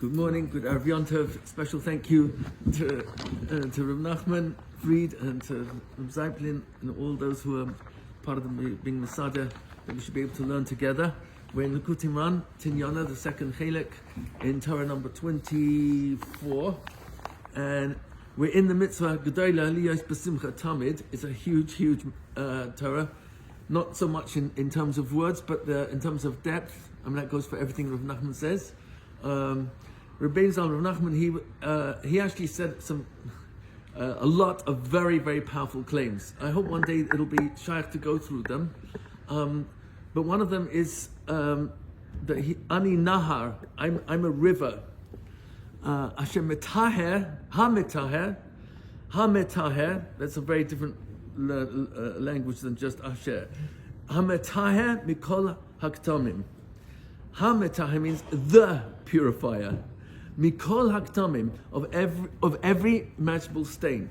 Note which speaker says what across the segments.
Speaker 1: Good morning, good Arv Yom Tov. Special thank you to Rav Nachman Fried and to Rav Zeiplin and all those who are part of the being Masada that we should be able to learn together. We're in Tinyana, Tinyana, the second Chelek in Torah number 24, and we're in the mitzvah Gedola Liyos B'Simcha Tamid. It's a huge Torah, not so much in terms of words, but in terms of depth. I mean, that goes for everything Rav Nachman says. Rabbi Rietti, he actually said a lot of very, very powerful claims. I hope one day it'll be shaykh to go through them. But one of them is that Ani Nahar, I'm a river. Asher metaher, ha-metaher, that's a very different language than just Asher. Ha-metaher mikol haktamim. Ha-metaher means the purifier. Mikol haktamim, of every imaginable stain.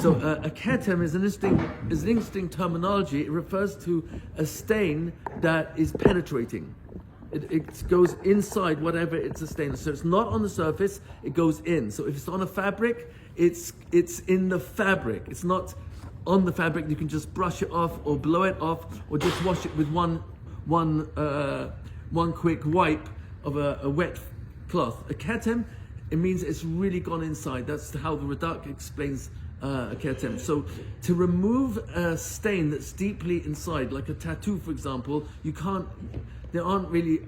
Speaker 1: So a ketem is an interesting terminology. It refers to a stain that is penetrating. It goes inside whatever it's a stain. So it's not on the surface, it goes in. So if it's on a fabric, it's in the fabric. It's not on the fabric. You can just brush it off or blow it off or just wash it with one quick wipe of a wet cloth. A ketem, it means it's really gone inside. That's how the Radak explains a ketem. So to remove a stain that's deeply inside, like a tattoo, for example, there aren't really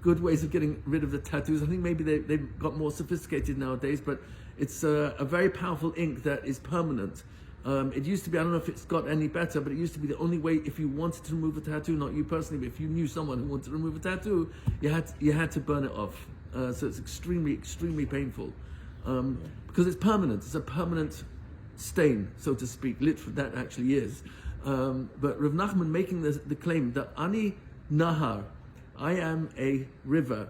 Speaker 1: good ways of getting rid of the tattoos. I think maybe they've got more sophisticated nowadays, but it's a very powerful ink that is permanent. It used to be, I don't know if it's got any better, but it used to be the only way if you wanted to remove a tattoo, not you personally, but if you knew someone who wanted to remove a tattoo, you had to burn it off. So it's extremely painful because it's permanent. It's a permanent stain, so to speak. Literally, that actually is. But Rav Nachman making the claim that Ani Nahar, I am a river.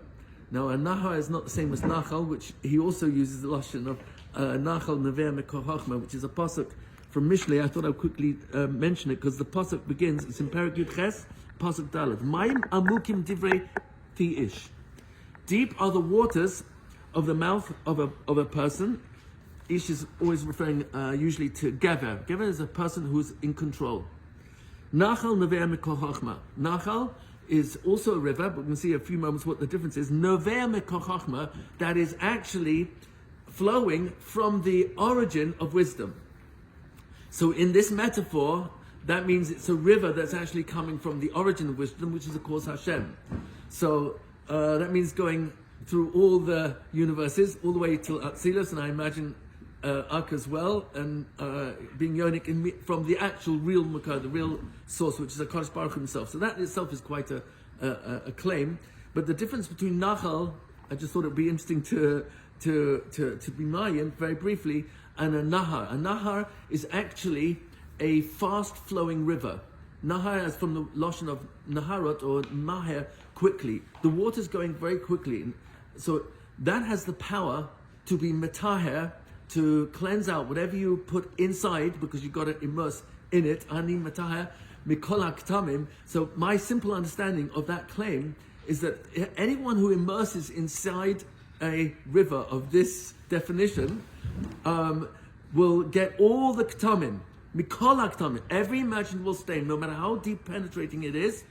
Speaker 1: Now, a Nahar is not the same as Nachal, which he also uses the lashon of Nachal Neveh Mekor Chachma, which is a pasuk from Mishlei. I thought I'd quickly mention it because the pasuk begins. It's in Perek Yud Ches, pasuk Dalet. Mayim amukim divrei fi ish. Deep are the waters of the mouth of a person. Ish is always referring usually to Gever. Gever is a person who's in control. Nachal Neveh Mekor Chachma. Nachal is also a river, but we can see in a few moments what the difference is. Neveh Mekor Chachma, that is actually flowing from the origin of wisdom. So in this metaphor, that means it's a river that's actually coming from the origin of wisdom, which is of course Hashem. So that means going through all the universes, all the way till Atzilus, and I imagine Ak as well, and being Yonik from the actual real Makar, the real source, which is HaKadosh Baruch Hu himself. So that itself is quite a claim. But the difference between Nachal, I just thought it would be interesting to be Mayim very briefly, and a Nahar. A Nahar is actually a fast-flowing river. Nahar is from the lashon of Naharot or Maher, quickly. The water's going very quickly. So that has the power to be metaher, to cleanse out whatever you put inside, because you've got to immerse in it. Ani metaher mikol haktamim. So my simple understanding of that claim is that anyone who immerses inside a river of this definition will get all the ktamim, mikol haktamim, every imaginable stain, no matter how deep penetrating it is.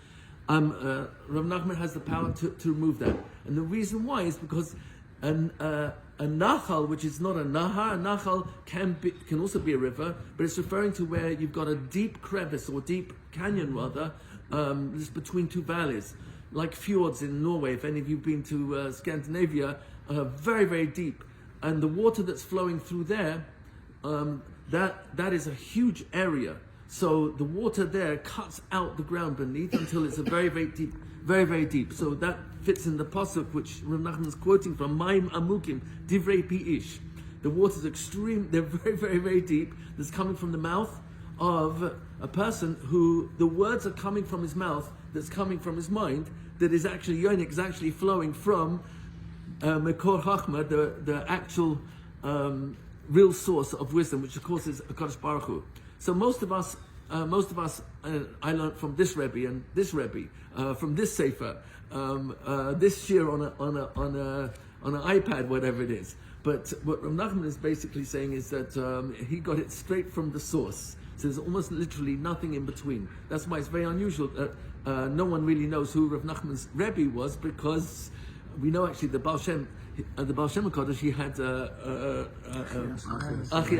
Speaker 1: Rav Nachman has the power to remove that, and the reason why is because a nachal, which is not a nahar, a nachal can also be a river, but it's referring to where you've got a deep crevice or deep canyon rather, just between two valleys, like fjords in Norway. If any of you've been to Scandinavia, very, very deep, and the water that's flowing through there, that is a huge area. So the water there cuts out the ground beneath until it's a very, very deep, very, very deep. So that fits in the pasuk which Rav Nachman is quoting from, Mayim amukim divrei pi ish. The water's extreme, they're very, very, very deep. That's coming from the mouth of a person who the words are coming from his mouth, that's coming from his mind, that is actually, Yonik is actually flowing from Mekor Chachma, the actual real source of wisdom, which of course is HaKadosh Baruch Hu. So most of us, I learned from this Rebbe and this Rebbe, from this Sefer, this Shiur on an iPad, whatever it is. But what Rav Nachman is basically saying is that he got it straight from the source. So there's almost literally nothing in between. That's why it's very unusual that no one really knows who Rav Nachman's Rebbe was, because we know actually the Baal Shem HaKadosh, he had Achi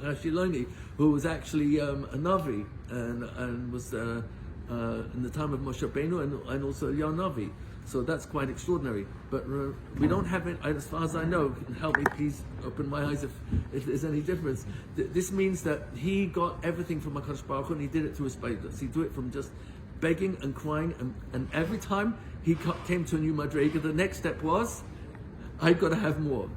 Speaker 1: Hashiloni, who was actually a Navi and was in the time of Moshe Rabbeinu and also Yah Navi. So that's quite extraordinary. But we don't have it, as far as I know, help me please open my eyes if there's any difference. This means that he got everything from HaKadosh Baruch Hu, and he did it through his Beidas. He did it from just begging and crying, and every time he came to a new Madrega, the next step was, I got to have more.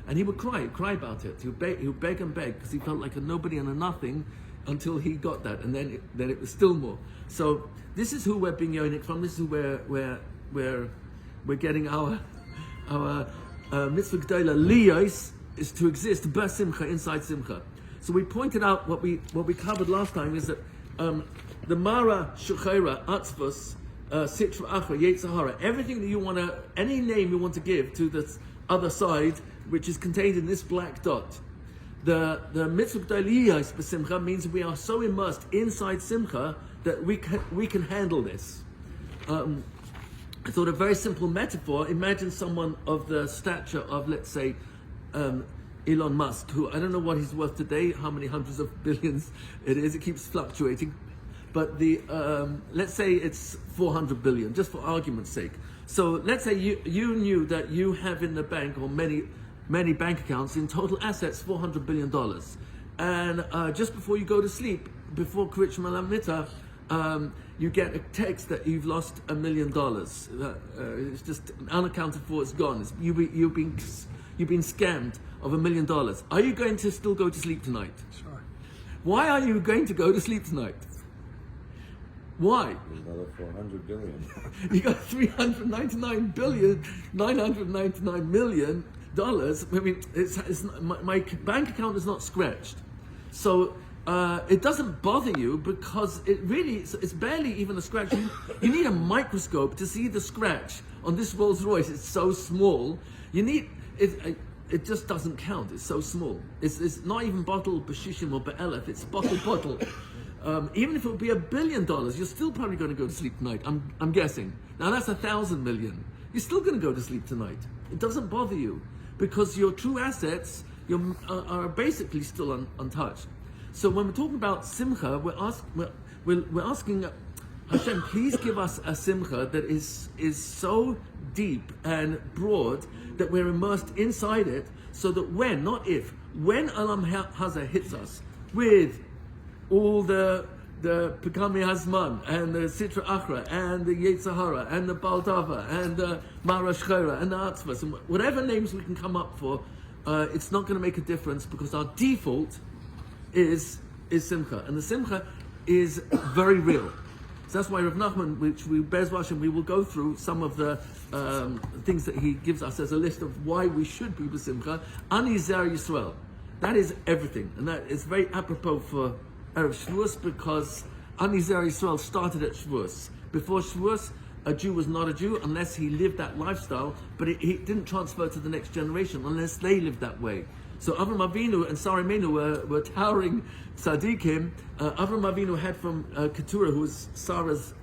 Speaker 1: And he would cry about it. He would beg and beg, because he felt like a nobody and a nothing until he got that, and then it was still more. So this is who we're being yonik from. This is who we're getting our mitzvah g'dayla liyos is to exist b'simcha, inside simcha. So we pointed out what we covered last time is that the mara shechera atzvos sitra achra yetzahara, everything that you want to, any name you want to give to this other side, which is contained in this black dot. The mitzvah g'dayla b'simcha means we are so immersed inside simcha that we can handle this. I thought a very simple metaphor. Imagine someone of the stature of, let's say, Elon Musk, who I don't know what he's worth today, how many hundreds of billions it is. It keeps fluctuating, but let's say it's 400 billion, just for argument's sake. So let's say you knew that you have in the bank, or many bank accounts, in total assets $400 billion, and just before you go to sleep, before Krich Malam Nita, you get a text that you've lost $1 million. It's just unaccounted for. It's gone. You've been scammed of $1 million. Are you going to still go to sleep tonight?
Speaker 2: Sure.
Speaker 1: Why are you going to go to sleep tonight? Why?
Speaker 3: There's another 400 billion.
Speaker 1: You got $399 million. I mean, it's my bank account is not scratched, so. It doesn't bother you because it's barely even a scratch. You need a microscope to see the scratch on this Rolls Royce. It's so small. You need it. It just doesn't count. It's so small. It's not even bottle b'shishim or b'elef. It's bottle. Even if it would be $1 billion, you're still probably going to go to sleep tonight. I'm guessing. Now that's 1,000 million. You're still going to go to sleep tonight. It doesn't bother you because your true assets are basically still untouched. So when we're talking about simcha, we're asking Hashem, please give us a simcha that is so deep and broad that we're immersed inside it, so that when Alam Hazeh hits us with all the Pekami Hazman and the Sitra Achra and the Yetzahara and the Baldava and the Mara Shchera and the Atzvas and whatever names we can come up for, it's not going to make a difference because our default is simcha, and the simcha is very real. So that's why Rav Nachman, which we will go through some of the things that he gives us as a list of why we should be b'simcha. Ani Zer Yisrael, that is everything, and that is very apropos for Erev Shavuos, because Ani Zer Yisrael started at Shavuos. Before Shavuos, a Jew was not a Jew unless he lived that lifestyle, but he didn't transfer to the next generation unless they lived that way. So Avram Avinu and Sarah Imenu were towering tzaddikim. Avram Avinu had from Keturah, who was Sarah's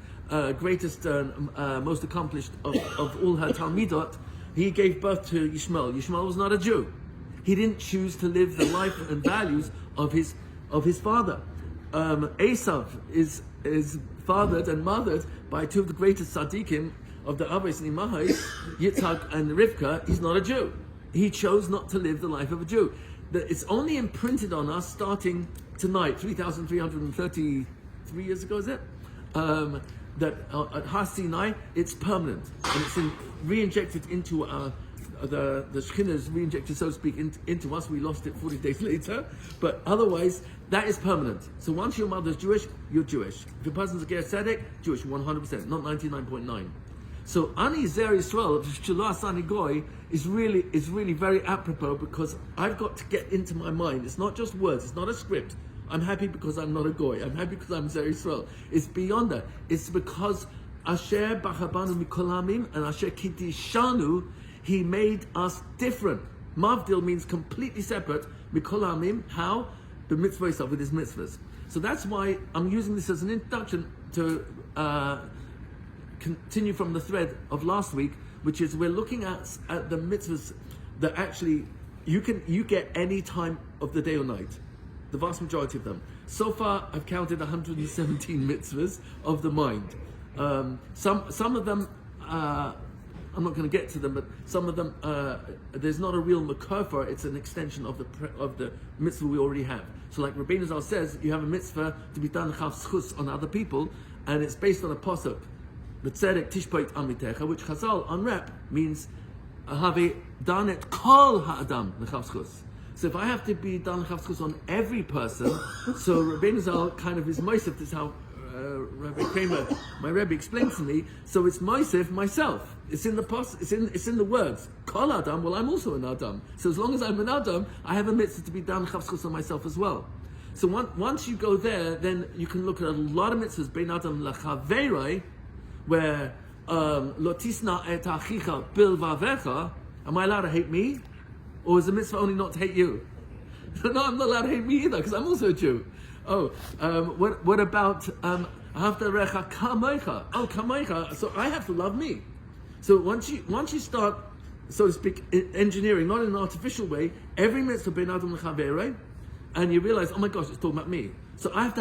Speaker 1: greatest, most accomplished of all her Talmidot. He gave birth to Yishmael. Yishmael was not a Jew. He didn't choose to live the life and values of his father. Esav is fathered and mothered by two of the greatest tzaddikim of the Avos and Imahos, Yitzhak and Rivka. He's not a Jew. He chose not to live the life of a Jew. It's only imprinted on us starting tonight, 3,333 years ago, is it? That at Har Sinai, it's permanent. And it's re-injected into the Shekhinah is re-injected, so to speak, into us. We lost it 40 days later. But otherwise, that is permanent. So once your mother's Jewish, you're Jewish. If your person's a Ger Tzedek, Jewish 100%, not 99.9. So Ani Zer Yisrael, Shelo Asani Goy, is really very apropos, because I've got to get into my mind. It's not just words. It's not a script. I'm happy because I'm not a Goy. I'm happy because I'm Zer Yisrael. It's beyond that. It's because Asher Bachabanu Mikolamim and Asher Kitishanu He made us different. Mavdil means completely separate. Mikol Amim, how? The mitzvah itself with his mitzvahs. So that's why I'm using this as an introduction to continue from the thread of last week, which is we're looking at the mitzvahs that actually you get any time of the day or night. The vast majority of them. So far, I've counted 117 mitzvahs of the mind. Some of them, I'm not going to get to them, but some of them, there's not a real makar for it. It's an extension of the mitzvah we already have. So like Rabbi Rietti says, you have a mitzvah to be done chav schus on other people, and it's based on a pasuk, b'tzedek tishpoit amitecha, which Chazal on rep means have done it kol ha'adam l'chav schus. So if I have to be done chav schus on every person, so Rabbi Rietti kind of is moisef. This is how Rabbi Kramer, my Rebbe, explained to me. So it's moisef myself. It's in the it's in the words kol adam. Well, I'm also an adam. So as long as I'm an adam, I have a mitzvah to be done chav schus on myself as well. So once you go there, then you can look at a lot of mitzvahs bein adam lachaverai, where lo tisna et achicha bilvavecha. Am I allowed to hate me? Or is the mitzvah only not to hate you? No, I'm not allowed to hate me either, because I'm also a Jew. Oh, what about Haftarecha kamoicha? Oh, kamoicha. So I have to love me. So once you start, so to speak, engineering, not in an artificial way, every mitzvah bein adam l'chaverei, and you realize, oh my gosh, it's talking about me. So I have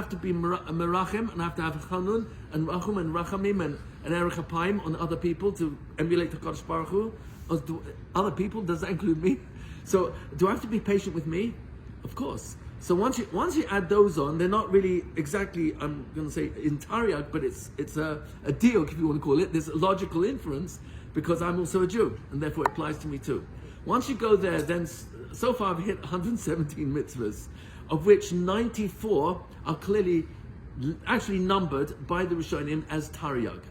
Speaker 1: to be merachim, and I have to have chanun and rachum and rachamim and erech apayim on other people to emulate the Kadosh Baruch Hu. Other people, does that include me? So do I have to be patient with me? Of course. So once you add those on, they're not really exactly, I'm going to say in Tariq, but it's a diuk, if you want to call it. There's a logical inference because I'm also a Jew, and therefore it applies to me too. Once you go there, then so far I've hit 117 mitzvahs, of which 94 are clearly actually numbered by the Rishonim as Tariq.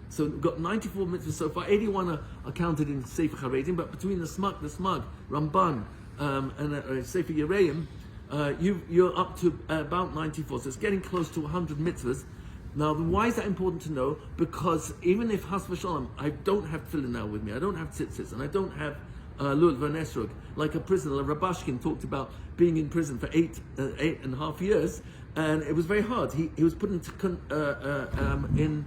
Speaker 1: So we've got 94 mitzvahs so far. 81 are counted in Sefer Charedim, but between the Smag, Ramban, and Sefer Yereim, you're up to about 94. So it's getting close to 100 mitzvahs. Now, why is that important to know? Because even if Has v'Shalom, I don't have tefillin now with me, I don't have tzitzis, and I don't have Lul v'Nesrog, like a prisoner, like Rabashkin talked about being in prison for 8.5 years, and it was very hard. He was put into in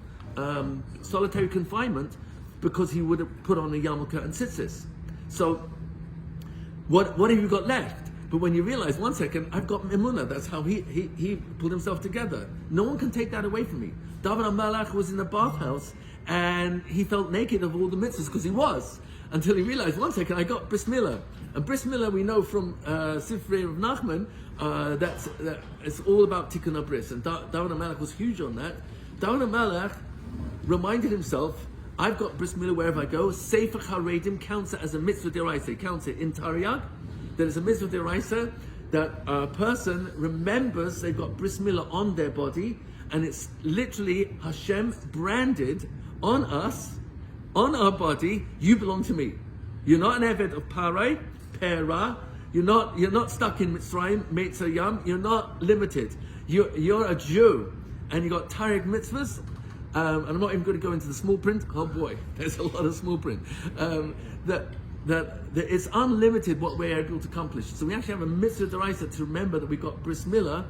Speaker 1: solitary confinement because he would have put on a yarmulke and tzitzis. So what have you got left? But when you realize, one second, I've got emunah. That's how he pulled himself together. No one can take that away from me. David HaMelech was in the bathhouse and he felt naked of all the mitzvahs because he was, until he realized, one second, I got bris milah. And bris milah we know from Sifrei of Nachman, that it's all about tikkun bris. And David HaMelech was huge on that. David HaMelech reminded himself, I've got bris milah wherever I go. Sefer Charedim counts it as a mitzvah deraisa. It counts it in Tariq. There is a mitzvah deraisa that a person remembers they've got bris milah on their body, and it's literally Hashem branded on us, on our body. You belong to me. You're not an eved of Parai, Pera. You're not stuck in Mitzrayim, Meitzayam. You're not limited. You're a Jew, and you got Tariq mitzvahs. And I'm not even going to go into the small print. Oh boy, there's a lot of small print. That it's unlimited what we're able to accomplish. So we actually have a mitzvah deraisa to remember that we got bris milah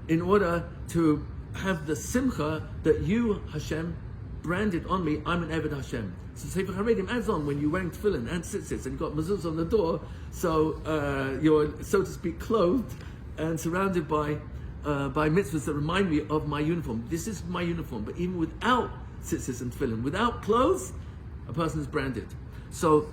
Speaker 1: in order to have the simcha that you, Hashem, branded on me. I'm an Eved Hashem. So Sefer Haredim adds on when you're wearing tefillin and tzitzis and you've got mezuzah on the door, so you're, so to speak, clothed and surrounded by mitzvahs that remind me of my uniform. This is my uniform, but even without tzitzis and tefillin, without clothes, a person is branded. So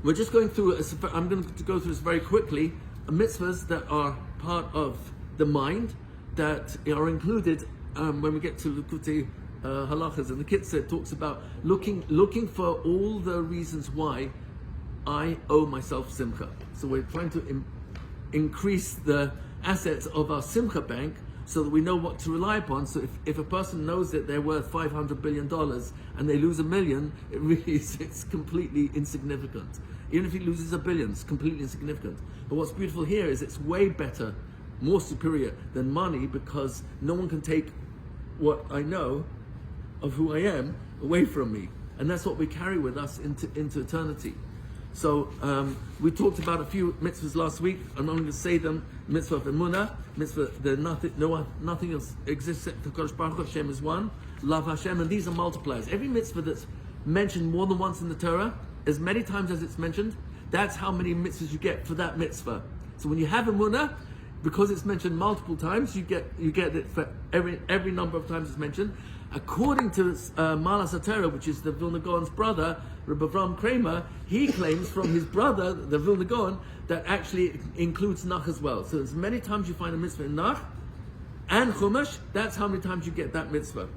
Speaker 1: we're just going through, I'm going to go through this very quickly, mitzvahs that are part of the mind, that are included when we get to Likutei Halachas. And the Kitzur talks about looking for all the reasons why I owe myself simcha. So we're trying to increase the assets of our simcha bank so that we know what to rely upon. So if a person knows that they're worth $500 billion and they lose $1 million, it really is, it's completely insignificant. Even if he loses $1 billion, it's completely insignificant. But what's beautiful here is it's way better, more superior than money, because no one can take what I know of who I am away from me. and that's what we carry with us into eternity. So we talked about a few mitzvahs last week. I'm not going to say them. Mitzvah of Emunah, mitzvah that nothing else exists except for Kodesh Baruch Hu, Hashem is one. Love Hashem, and these are multipliers. Every mitzvah that's mentioned more than once in the Torah, as many times as it's mentioned, that's how many mitzvahs you get for that mitzvah. So when you have Emunah, because it's mentioned multiple times, you get it for every number of times it's mentioned. According to Malas HaTorah, which is the Vilna Gaon's brother, Rabbi Avram Kramer, he claims from his brother, the Vilna Gaon, that actually includes Nach as well. So as many times you find a mitzvah in Nach and Chumash, that's how many times you get that mitzvah.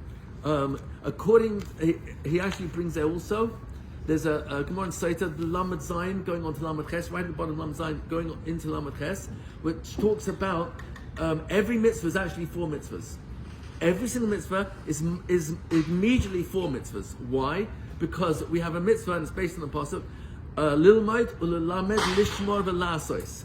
Speaker 1: He actually brings there also, there's a Gemara in Sotah, the Lamed Zayin going on to Lamed Ches, right at the bottom of Lamed Zayin going into Lamed Ches, which talks about every mitzvah is actually 4 mitzvahs. Every single mitzvah is immediately 4 mitzvahs. Why? Because we have a mitzvah and it's based on the pasuk, Lilmaid ulelamed lishmor v'lasos.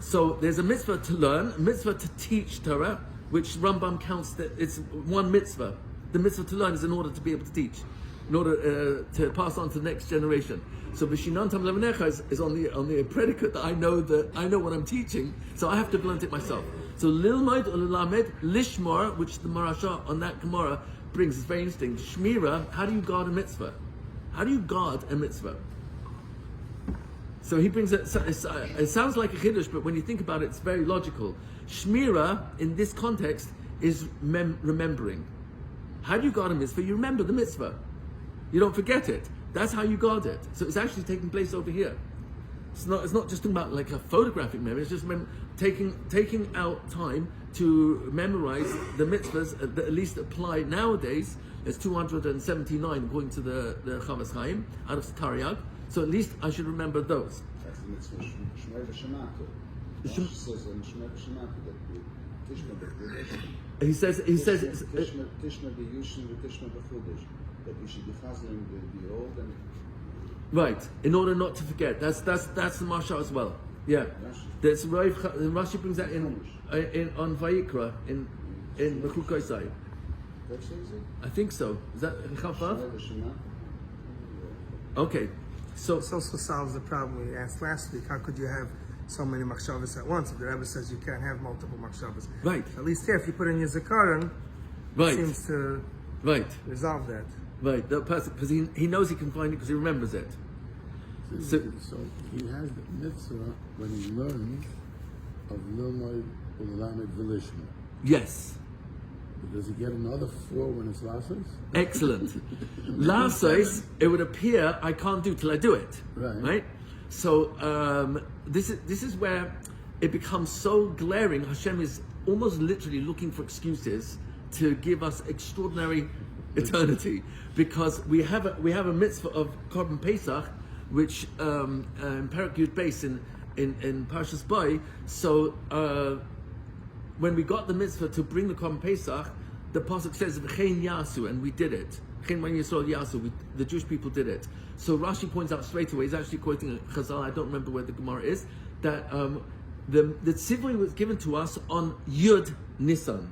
Speaker 1: So there's a mitzvah to learn, a mitzvah to teach Torah, which Rambam counts that it's one mitzvah. The mitzvah to learn is in order to be able to teach, in order to pass on to the next generation. So v'shinantam levanecha is on the predicate that I know what I'm teaching, so I have to learn it myself. So lilmaid or lilamed lishmor, which the Marasha on that Gemara brings, is very interesting. Shmira, how do you guard a mitzvah? How do you guard a mitzvah? So he brings it. It sounds like a chiddush, but when you think about it, it's very logical. Shmira in this context is remembering. How do you guard a mitzvah? You remember the mitzvah. You don't forget it. That's how you guard it. So it's actually taking place over here. It's not just talking about like a photographic memory. It's just taking out time to memorize the mitzvahs that at least apply nowadays. There's 279 according to the Chavas Chaim out of Tariag. So at least I should remember those.
Speaker 3: That's the mitzvah Shmei v'Shematu. Rashi says in Shmei v'Shematu that Tishma b'Chudesh.
Speaker 1: He says
Speaker 3: Tishma b'Yushin v'Tishma b'Chudesh. That we should be chazling the old and
Speaker 1: right, in order not to forget. That's the Marsha as well. Yeah, there's Rashi brings that in on Vayikra in Mechukah Isai. I think so. Is that Chafav? Okay, so
Speaker 2: This also solves the problem we asked last week. How could you have so many machshavas at once? If the Rebbe says you can't have multiple machshavas,
Speaker 1: right.
Speaker 2: At least here, if you put in your zakaron,
Speaker 1: Right.
Speaker 2: it seems to resolve that.
Speaker 1: Right, that person, because he knows he can find it because he remembers it.
Speaker 4: So he has the mitzvah when he learns of Lilmoid Ulamed Vilishma.
Speaker 1: Yes.
Speaker 4: Does he get another 4 when it's Lasos?
Speaker 1: Excellent. Lasos, it would appear I can't do till I do it.
Speaker 4: Right.
Speaker 1: So this is where it becomes so glaring. Hashem is almost literally looking for excuses to give us extraordinary eternity, because we have a mitzvah of Korban Pesach, which in Perek Yud Beis in Parshas Bo. So when we got the mitzvah to bring the Korban Pesach, the pasuk says V'chein Yasu, and we did it. V'chein When Yisrael Yasu, the Jewish people did it. So Rashi points out straight away. He's actually quoting a Chazal. I don't remember where the Gemara is. That the tzivui was given to us on Yud Nisan.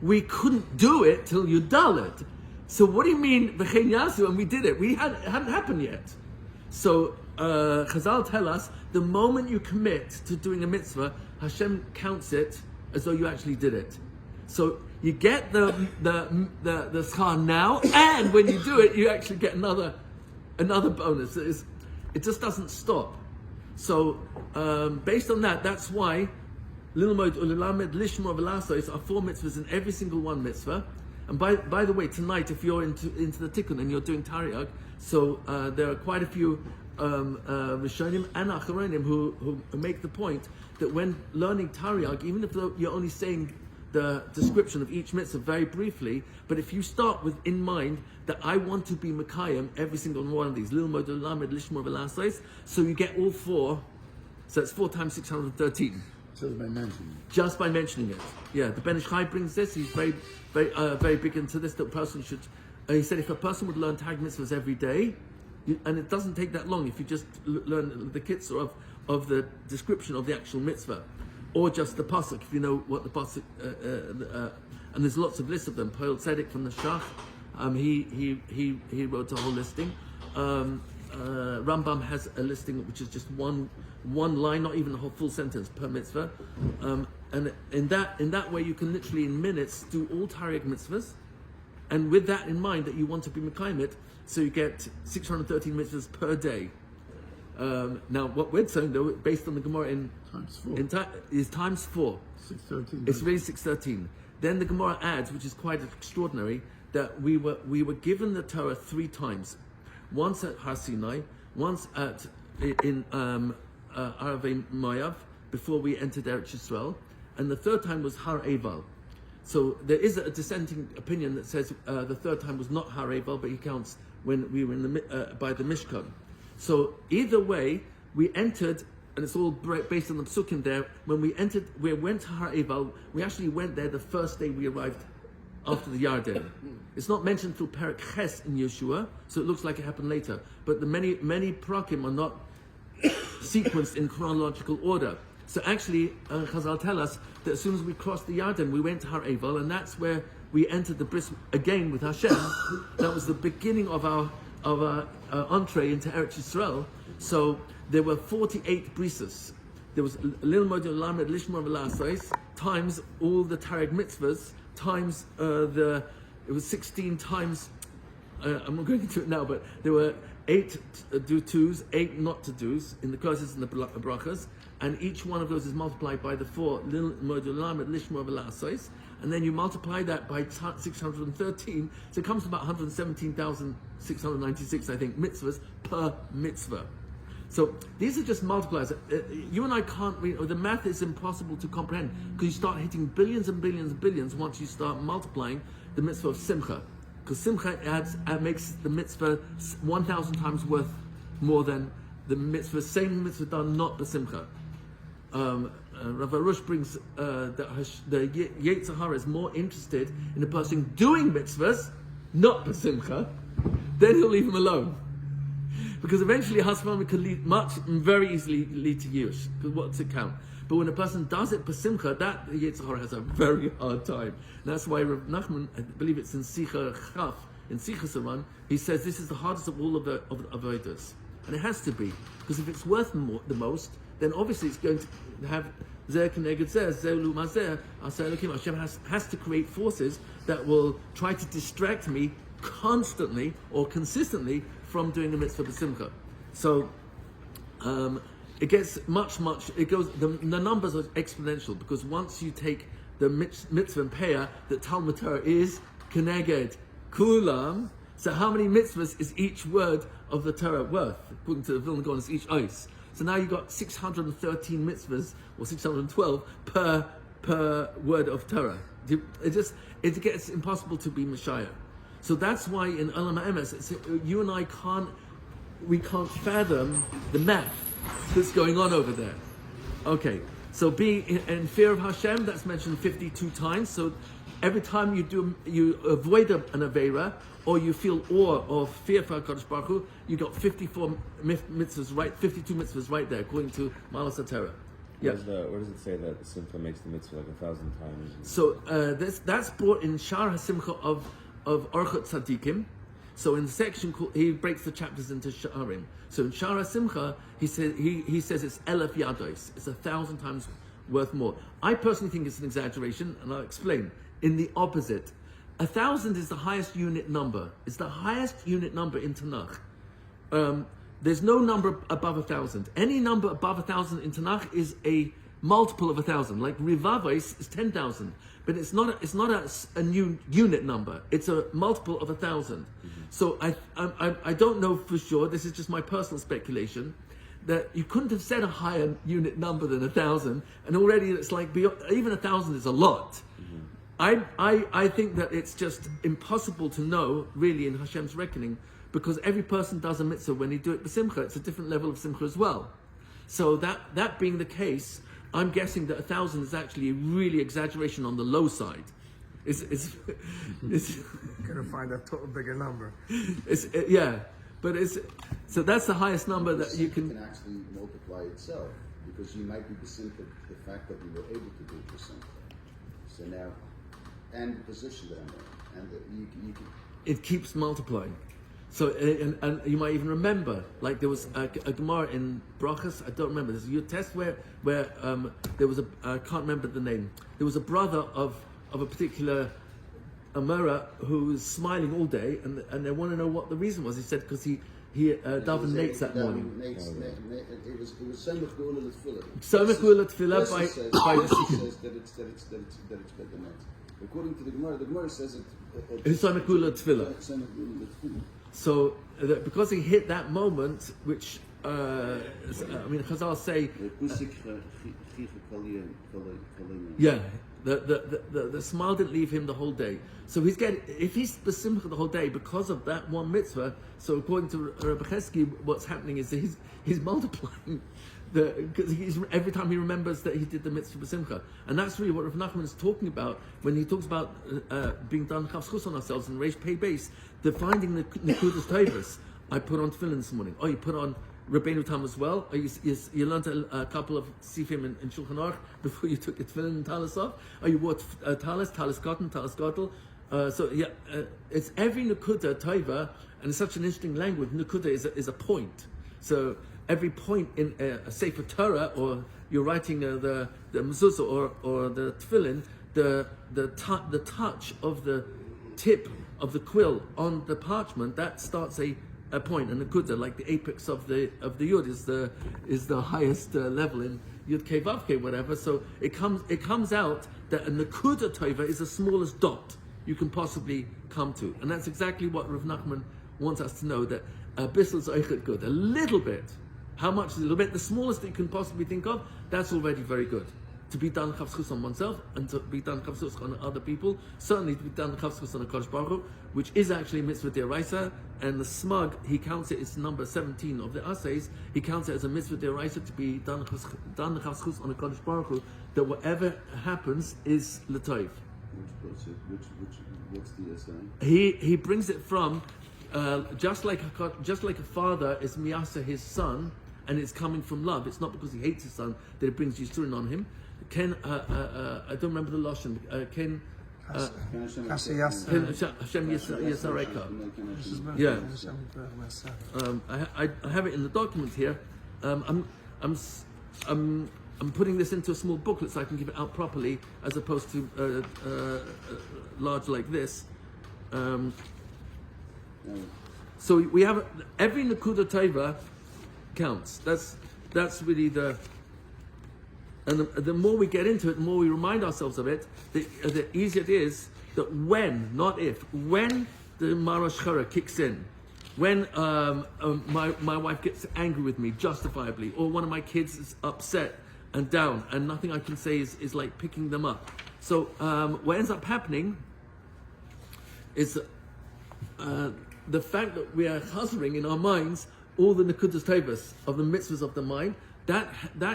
Speaker 1: We couldn't do it till Yud Dalet. So what do you mean V'chein Yasu? And we did it. It hadn't happened yet. So Chazal tell us the moment you commit to doing a mitzvah, Hashem counts it as though you actually did it. So you get the schar now, and when you do it, you actually get another bonus. It just doesn't stop. So based on that, that's why Lilmoid Ulamed Lishmor V'Lasos are 4 mitzvahs in every single one mitzvah. And by the way, tonight, if you're into the Tikkun and you're doing Tariag, so there are quite a few Rishonim and Acharonim who make the point that when learning Tariag, even if you're only saying the description of each mitzvah very briefly, but if you start with in mind that I want to be Mekayim every single one of these, Lilmod Lamed Lishmor V'Lasos, so you get all 4, so it's 4 times 613.
Speaker 4: Just by mentioning it.
Speaker 1: Just by mentioning it. Yeah, the Ben Ish Chai brings this. He's very big into this. That a person should. He said if a person would learn Tag mitzvahs every day, and it doesn't take that long if you just learn the kitzur of the description of the actual mitzvah, or just the pasuk, if you know what the pasuk. And there's lots of lists of them. Poel Tzedek from the Shach, He wrote a whole listing. Rambam has a listing which is just one line, not even a whole full sentence per mitzvah. And in that way, you can literally in minutes do all Tariq mitzvahs, and with that in mind that you want to be Mekayim it, so you get 613 mitzvahs per day. Now, what we're saying though, based on the Gemara
Speaker 4: Times 4.
Speaker 1: is times 4.
Speaker 4: 613.
Speaker 1: It's really 613. Then the Gemara adds, which is quite extraordinary, that we were given the Torah 3 times. Once at Har Sinai, once in Aravei Moav, before we entered Eretz Yisrael, and the 3rd time was Har Eval. So there is a dissenting opinion that says the 3rd time was not Har Eval, but he counts when we were in by the Mishkan. So either way, we entered, and it's all based on the psukim there. When we went to Har Eval, we actually went there the first day we arrived after the Yarden. It's not mentioned through Perek Ches in Yeshua, so it looks like it happened later. But the many prakim are not sequenced in chronological order. So actually, Chazal tell us that as soon as we crossed the Yarden, we went to Har Eval, and that's where we entered the bris again with Hashem. That was the beginning of our entree into Eretz Yisrael. So there were 48 brises. There was Lil Modul Lamed Lishmor Velasais times all the Tariq mitzvahs times it was 16 times. I'm not going into it now, but there were 8 do tos, 8 not to dos in the curses and the brachas, and each one of those is multiplied by the 4 Lil Modul Lamed Lishmor Velasais. And then you multiply that by 613, so it comes to about 117,696, I think, mitzvahs per mitzvah. So these are just multipliers. You and I can't read, the math is impossible to comprehend, because you start hitting billions and billions and billions once you start multiplying the mitzvah of Simcha. Because Simcha makes the mitzvah 1,000 times worth more than the mitzvah, same mitzvah done not by Simcha. Rav Arush brings the Yetzer Hara is more interested in a person doing mitzvahs, not b'simcha, then he'll leave him alone. Because eventually Hasman can very easily lead to Yush, because what's it count? But when a person does it b'simcha, that Yetzer Hara has a very hard time. And that's why Rav Nachman, I believe it's in Sicha Chaf, in Sicha Saran, he says this is the hardest of all of the Avodas. And it has to be, because if it's worth the most, then obviously it's going to have Hashem has to create forces that will try to distract me constantly or consistently from doing the mitzvah b'simcha. So it gets it goes, the numbers are exponential, because once you take the mitzvah and payah that Talmud Torah is keneged kulam, so how many mitzvahs is each word of the Torah worth? According to the Vilna Gaon, it's each ois. So now you've got 613 mitzvahs, or 612 per word of Torah. It gets impossible to be Messiah. So that's why in Olam HaEmes, you and I can't fathom the math that's going on over there. Okay, so being in fear of Hashem, that's mentioned 52 times. So every time you avoid an Aveira, or you feel awe or fear for HaKadosh Baruch Hu, you got 52 mitzvahs right there, according to Malas HaTorah.
Speaker 5: Where does it say that the Simcha makes the mitzvah like 1,000 times?
Speaker 1: So that's brought in Shar HaSimcha of Orchot Tzadikim. So in the section he breaks the chapters into Sharim. So in Shar HaSimcha he says it's 1,000 yados. It's 1,000 times worth more. I personally think it's an exaggeration, and I'll explain. In the opposite, 1,000 is the highest unit number. It's the highest unit number in Tanakh. There's no number above 1,000. Any number above 1,000 in Tanakh is a multiple of 1,000. Like Rivavais is 10,000, but it's not a new unit number. It's a multiple of 1,000. Mm-hmm. So I don't know for sure. This is just my personal speculation, that you couldn't have said a higher unit number than 1,000, and already it's like even 1,000 is a lot. Mm-hmm. I think that it's just impossible to know, really, in Hashem's reckoning, because every person does a mitzvah when they do it b'simcha. It's a different level of simcha as well. So that being the case, I'm guessing that 1,000 is actually a really exaggeration on the low side. It's
Speaker 2: Gonna find a bigger number.
Speaker 1: So that's the highest number that you can
Speaker 3: actually multiply itself, because you might be b'simcha the fact that you were able to do b'simcha. So now, and the position that I'm in, and you can,
Speaker 1: it keeps multiplying. So, and you might even remember, like there was a Gemara in Brachas, I don't remember, there's a test where there was I can't remember the name, there was a brother of a particular Amora who was smiling all day, and they want to know what the reason was. He said because he davened nates that morning.
Speaker 3: It was Semach Geula L'Tfilah.
Speaker 1: Semach Geula L'Tfilah by the
Speaker 3: Sikkim. Says that it's better than that. According to the Gemara says it.
Speaker 1: Semach Geula L'Tfilah.
Speaker 3: Semach Geula L'Tfilah.
Speaker 1: So because he hit that moment, which I mean, Chazal say, yeah, the smile didn't leave him the whole day. So if he's besimcha the whole day because of that one mitzvah. So according to Rabbi Rietti, what's happening is that he's multiplying. Because every time he remembers that he did the mitzvah b'simcha, and that's really what Rav Nachman is talking about when he talks about being done chafschus on ourselves and reish pei base, the finding the nekudas tovos. I put on tefillin this morning. Oh, you put on Rabbeinu Tam as well. Oh, you learned a couple of sifim in Shulchan Aruch before you took your tefillin and talis off. Oh, you wore talis cotton, talis gottel. It's every nekuda tova, and it's such an interesting language. Nekuda is a point. So every point in a Sefer Torah, or you're writing the mezuzah or the tefillin, the touch of the tip of the quill on the parchment, that starts a point, and the nekuda, like the apex of the yud, is the highest level in yud kei vav kei, whatever. So it comes out that a nekuda tova is the smallest dot you can possibly come to, and that's exactly what Rav Nachman wants us to know, that a bissel's oichet good, a little bit. How much is a little bit? The smallest that you can possibly think of, that's already very good. To be done chavschus on oneself, and to be done chavschus on other people, certainly to be done chavschus on a Kodesh Baruch Hu, which is actually mitzvah d'oraisa, and the smug, he counts it's number 17 of the assays, he counts it as a mitzvah d'oraisa to be done chavschus on a Kodesh Baruch Hu, that whatever happens is l'toiv.
Speaker 3: What's the essay?
Speaker 1: He brings it from just like a father is miyasa his son, and it's coming from love. It's not because he hates his son that it brings Yisurin on him. Ken, I don't remember the lashon. Ken Hashem Yisareka. Yeah. I have it in the document here. I'm putting this into a small booklet so I can give it out properly, as opposed to large like this. So we have every nekuda tova counts. That's really the more we get into it, the more we remind ourselves of it, the easier it is that when, not if, when the Marash Chara kicks in, when my wife gets angry with me justifiably, or one of my kids is upset and down, and nothing I can say is like picking them up. So what ends up happening is the fact that we are chazering in our minds all the nekudas tovos of the mitzvahs of the mind, that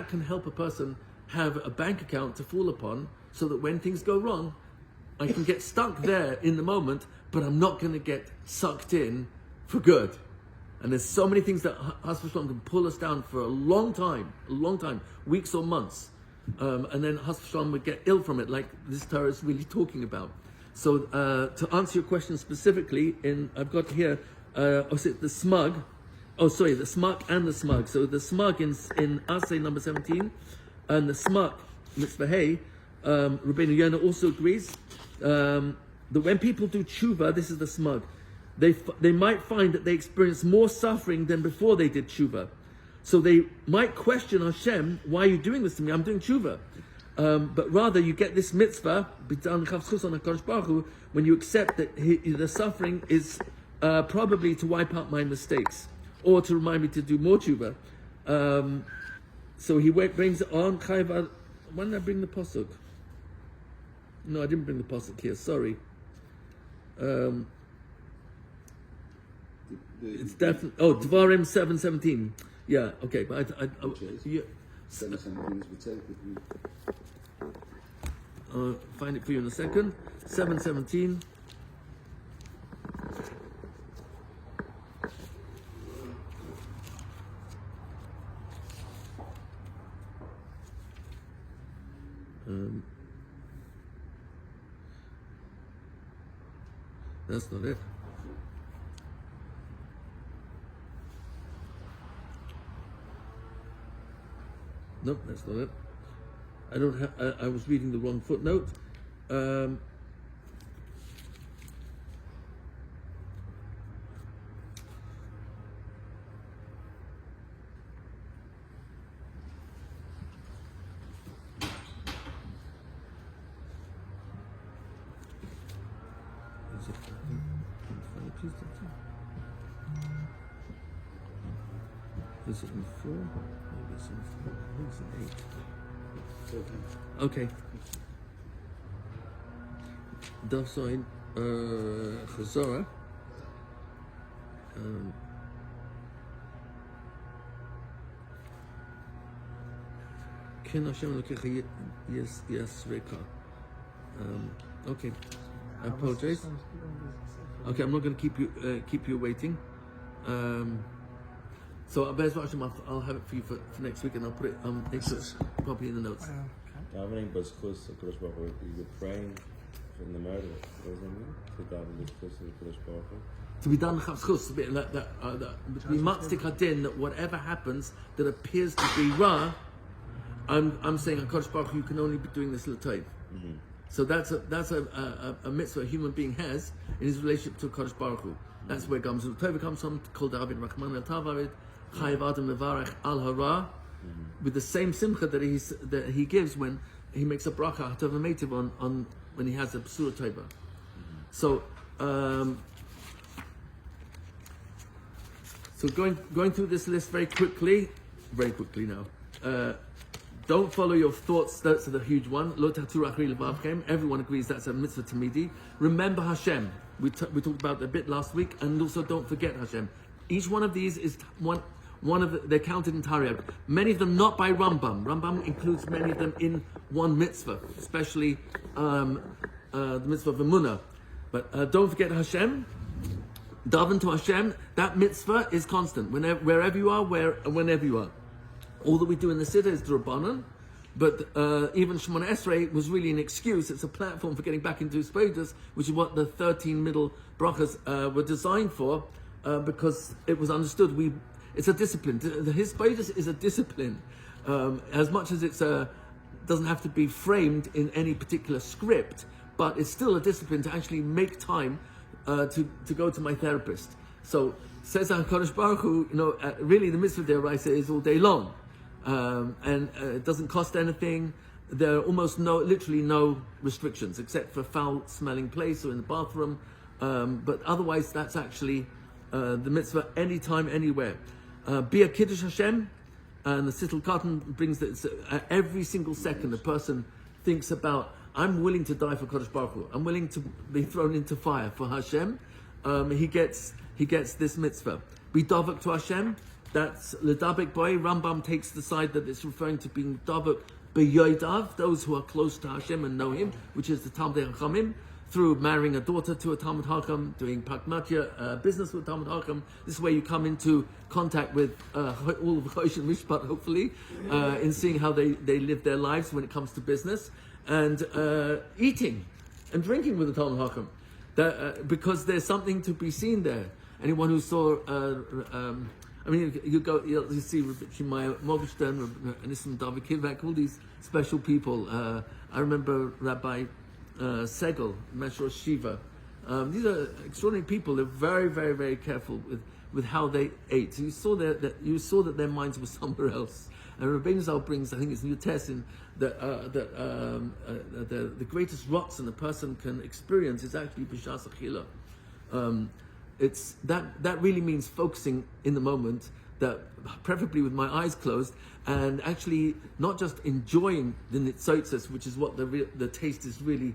Speaker 1: can help a person have a bank account to fall upon, so that when things go wrong, I can get stuck there in the moment, but I'm not going to get sucked in for good. And there's so many things that Has V'Shalom can pull us down for a long time, weeks or months, and then Has V'Shalom would get ill from it, like this Torah is really talking about. So to answer your question specifically, I've got here, the smug. Oh, sorry, the smug and the smug. So the smug in assay number 17, and the smug, mitzvah hey, Rabbeinu Yonah also agrees that when people do tshuva, this is the smug, they might find that they experience more suffering than before they did tshuva. So they might question Hashem, why are you doing this to me? I'm doing tshuva. But rather you get this mitzvah, b'dan chavschus on HaKadosh Baruch Hu, when you accept that the suffering is probably to wipe out my mistakes, or to remind me to do more tshuva. So he brings it on. Why did I bring the pasuk? No, I didn't bring the pasuk here. Sorry. It's definitely Dvarim 7:17. Yeah, okay, but I'll find it for you in a second. 7:17. That's not it. Nope, that's not it. I don't have. I was reading the wrong footnote. Is it? Is it in 4? Maybe it's in 4. I think it's in 8. Okay. Daf sign Chazorah. Ken Hashem Elokecha Yasreka. Okay. I apologize. Okay, I'm not going to keep you waiting. So I'll have it for you for next week, and I'll put it probably in the notes.
Speaker 5: Davening b'zchus HaKadosh Baruch Hu. You're praying from the murder. What does that mean? To daven b'zchus HaKadosh Baruch Hu.
Speaker 1: To be done chus, we must take hadin that whatever happens that appears to be ra, I'm saying HaKadosh Baruch Hu, you can only be doing this l'tayv. So that's a mitzvah a human being has in his relationship to HaKadosh Baruch Hu. That's where Gamzul Tova comes from. Kol David Rachman El Tavarid Chayav Adam Mevarech Al Hara, with the same simcha that he gives when he makes a bracha Hatov Meitiv on when he has a Psula Tova. So going through this list very quickly now. Don't follow your thoughts. That's the huge one. Lo tatu achri levavchem. Everyone agrees that's a mitzvah tamidi. Remember Hashem. We talked about a bit last week, and also don't forget Hashem. Each one of these is one of they're counted in Tariag. Many of them not by Rambam. Rambam includes many of them in one mitzvah, especially the mitzvah of Emunah. But don't forget Hashem. Daven to Hashem. That mitzvah is constant. Wherever you are, whenever you are. All that we do in the Siddur is D'Rabbanan, but even Shemona Esrei was really an excuse. It's a platform for getting back into Hisbodedus, which is what the 13 middle brachas were designed for, because it was understood. It's a discipline. The Hisbodedus is a discipline, as much as it's doesn't have to be framed in any particular script, but it's still a discipline to actually make time to go to my therapist. So says HaKadosh Baruch Hu, really the mitzvah deraisa is all day long. And it doesn't cost anything. There are literally no restrictions except for foul-smelling place or in the bathroom. But otherwise, that's actually the mitzvah anytime, anywhere. Be a Kiddush Hashem, and the Sittel Katan brings that every single second a person thinks about, I'm willing to die for Kodesh Baruch Hu. I'm willing to be thrown into fire for Hashem. He gets this mitzvah. Be davak to Hashem. That's Ledabek boy. Rambam takes the side that it's referring to being Davak B'yodav, those who are close to Hashem and know Him, which is the Talmidei Chachamim, through marrying a daughter to a Talmid Chacham, doing Pakmatya, business with Talmid Chacham. This is where you come into contact with all of Chosh and Mishpat, hopefully, in seeing how they live their lives when it comes to business, and eating and drinking with the Talmid Chacham. Because there's something to be seen there. Anyone who saw you see Rabbi Shimaya Morgenstern, Nissim David Kivak, all these special people. I remember Rabbi Segel, Meshor Shiva. These are extraordinary people. They're very, very, very careful with how they ate. So you saw that their minds were somewhere else. And Rabbeinu Zal brings, I think it's New Testament, that the greatest rotzen a person can experience is actually b'shas achila. It's that really means focusing in the moment, that preferably with my eyes closed, and actually not just enjoying the nitzotzes, which is what the taste is really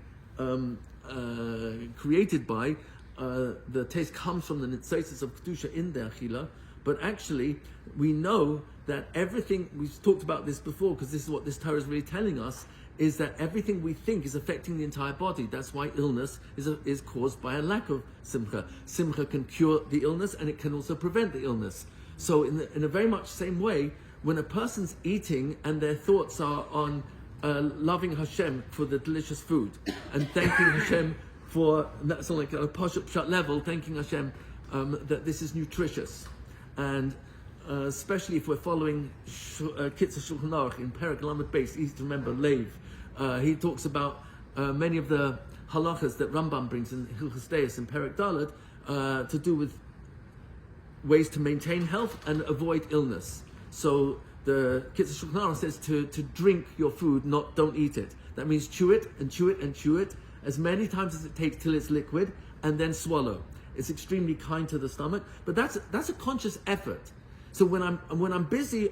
Speaker 1: created by. The taste comes from the nitzotzes of kedusha in the achila, but actually we know that everything, we've talked about this before, because this is what this Torah is really telling us, is that everything we think is affecting the entire body. That's why illness is caused by a lack of simcha. Simcha can cure the illness, and it can also prevent the illness. So in a very much same way, when a person's eating and their thoughts are on loving Hashem for the delicious food, and thanking Hashem for, that's on like a posh pshat level, thanking Hashem that this is nutritious, and especially if we're following Kitzur Shulchan Aruch in Perek Lamed Beis, easy to remember, Leiv. He talks about many of the halachas that Rambam brings in Hilchos Deis and Perek Daled to do with ways to maintain health and avoid illness. So the Kitzur Shulchan Aruch says to drink your food, don't eat it. That means chew it and chew it and chew it as many times as it takes till it's liquid, and then swallow. It's extremely kind to the stomach, but that's a conscious effort. So when I'm busy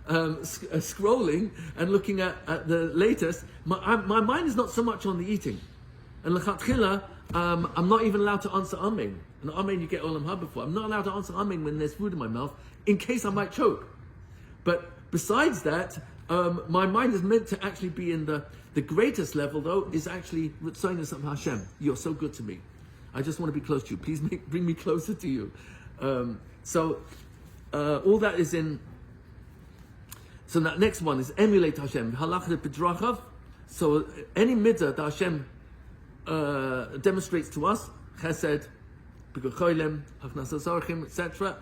Speaker 1: scrolling and looking at the latest, my mind is not so much on the eating. And l'chatchila, I'm not even allowed to answer amen. And amen you get olam haba for. I'm not allowed to answer amen when there's food in my mouth, in case I might choke. But besides that, my mind is meant to actually be in the greatest level, though, is actually Ritzonos of Hashem. You're so good to me. I just want to be close to you. Please bring me closer to you. So all that is in. So that next one is emulate Hashem. Halachah b'drachav. So any mitzvah that Hashem demonstrates to us, chesed, b'gochoylem, hachnasas orchim, etc.,